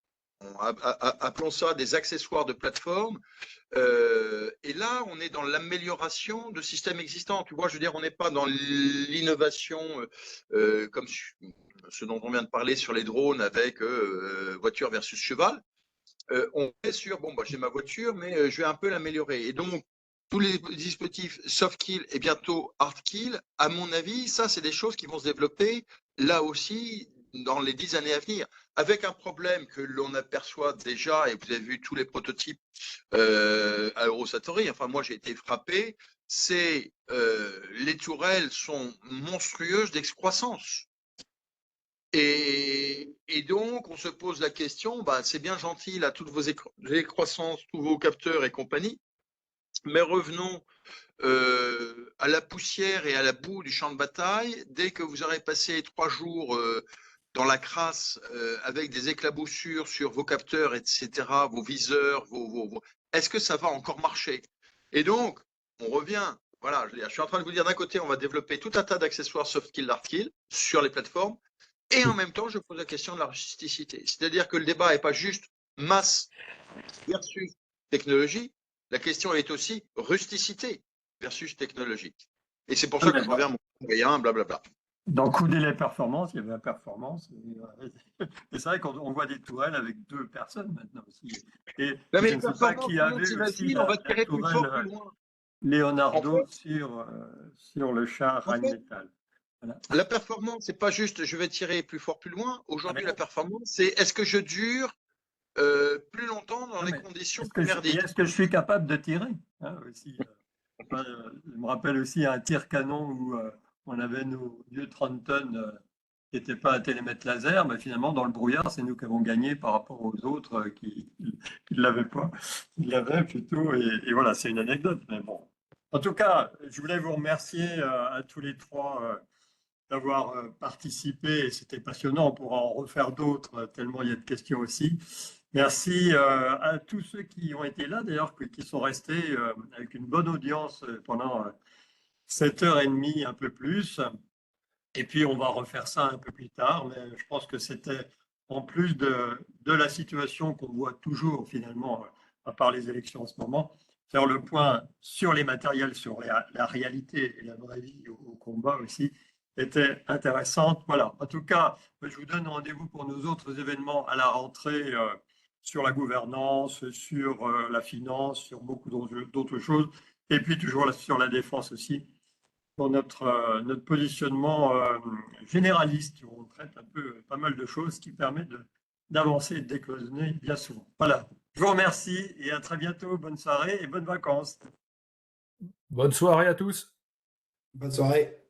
Appelons ça des accessoires de plateforme. Et là, on est dans l'amélioration de systèmes existants. Tu vois, je veux dire, on n'est pas dans l'innovation comme ce dont on vient de parler sur les drones avec voiture versus cheval. On est sur, bon, bah, j'ai ma voiture, mais je vais un peu l'améliorer. Et donc, tous les dispositifs soft kill et bientôt hard kill, à mon avis, ça, c'est des choses qui vont se développer là aussi dans les 10 années à venir, avec un problème que l'on aperçoit déjà, et vous avez vu tous les prototypes à Eurosatory, enfin moi j'ai été frappé, c'est les tourelles sont monstrueuses d'excroissance. Et donc, on se pose la question, bah, c'est bien gentil, là, toutes vos excroissances, tous vos capteurs et compagnie, mais revenons à la poussière et à la boue du champ de bataille. Dès que vous aurez passé 3 jours dans la crasse avec des éclaboussures sur vos capteurs, etc., vos viseurs, est-ce que ça va encore marcher? Et donc, on revient, voilà, je suis en train de vous dire, d'un côté, on va développer tout un tas d'accessoires soft kill, hard kill sur les plateformes, et en même temps, je pose la question de la rusticité. C'est-à-dire que le débat n'est pas juste masse versus technologie, la question est aussi rusticité. versus technologique. Et c'est pour ça que je reviens à mon moyen, blablabla. Dans Coup les performances, il y avait la performance. Et c'est vrai qu'on voit des tourelles avec 2 personnes maintenant aussi. Et Non, mais je ne sais pas qui avait aussi on va tirer plus fort, tourelle plus loin. Leonardo En sur le char En fait, Rheinmetall. Voilà. la performance, c'est pas juste je vais tirer plus fort, plus loin. Aujourd'hui, Ah, la performance, c'est est-ce que je dure plus longtemps dans les conditions plus merdiques. Est-ce que je suis capable de tirer, hein, aussi, je me rappelle aussi un tir canon où on avait nos vieux 30 tonnes qui n'étaient pas un télémètre laser, mais finalement, dans le brouillard, c'est nous qui avons gagné par rapport aux autres qui ne l'avaient pas. Ils l'avaient plutôt, et voilà, c'est une anecdote, mais bon. En tout cas, je voulais vous remercier à tous les 3 d'avoir participé, et c'était passionnant, on pourra en refaire d'autres, tellement il y a de questions aussi. Merci à tous ceux qui ont été là, d'ailleurs, qui sont restés avec une bonne audience pendant 7h30, un peu plus. Et puis, on va refaire ça un peu plus tard, mais je pense que c'était, en plus de la situation qu'on voit toujours, finalement, à part les élections en ce moment, faire le point sur les matériels, sur la réalité et la vraie vie au combat aussi, était intéressante. Voilà. En tout cas, je vous donne rendez-vous pour nos autres événements à la rentrée sur la gouvernance, sur la finance, sur beaucoup d'autres choses, et puis toujours sur la défense aussi, pour notre positionnement généraliste, où on traite un peu pas mal de choses qui permet d'avancer et de décloisonner bien souvent. Voilà. Je vous remercie et à très bientôt. Bonne soirée et bonnes vacances. Bonne soirée à tous. Bonne soirée.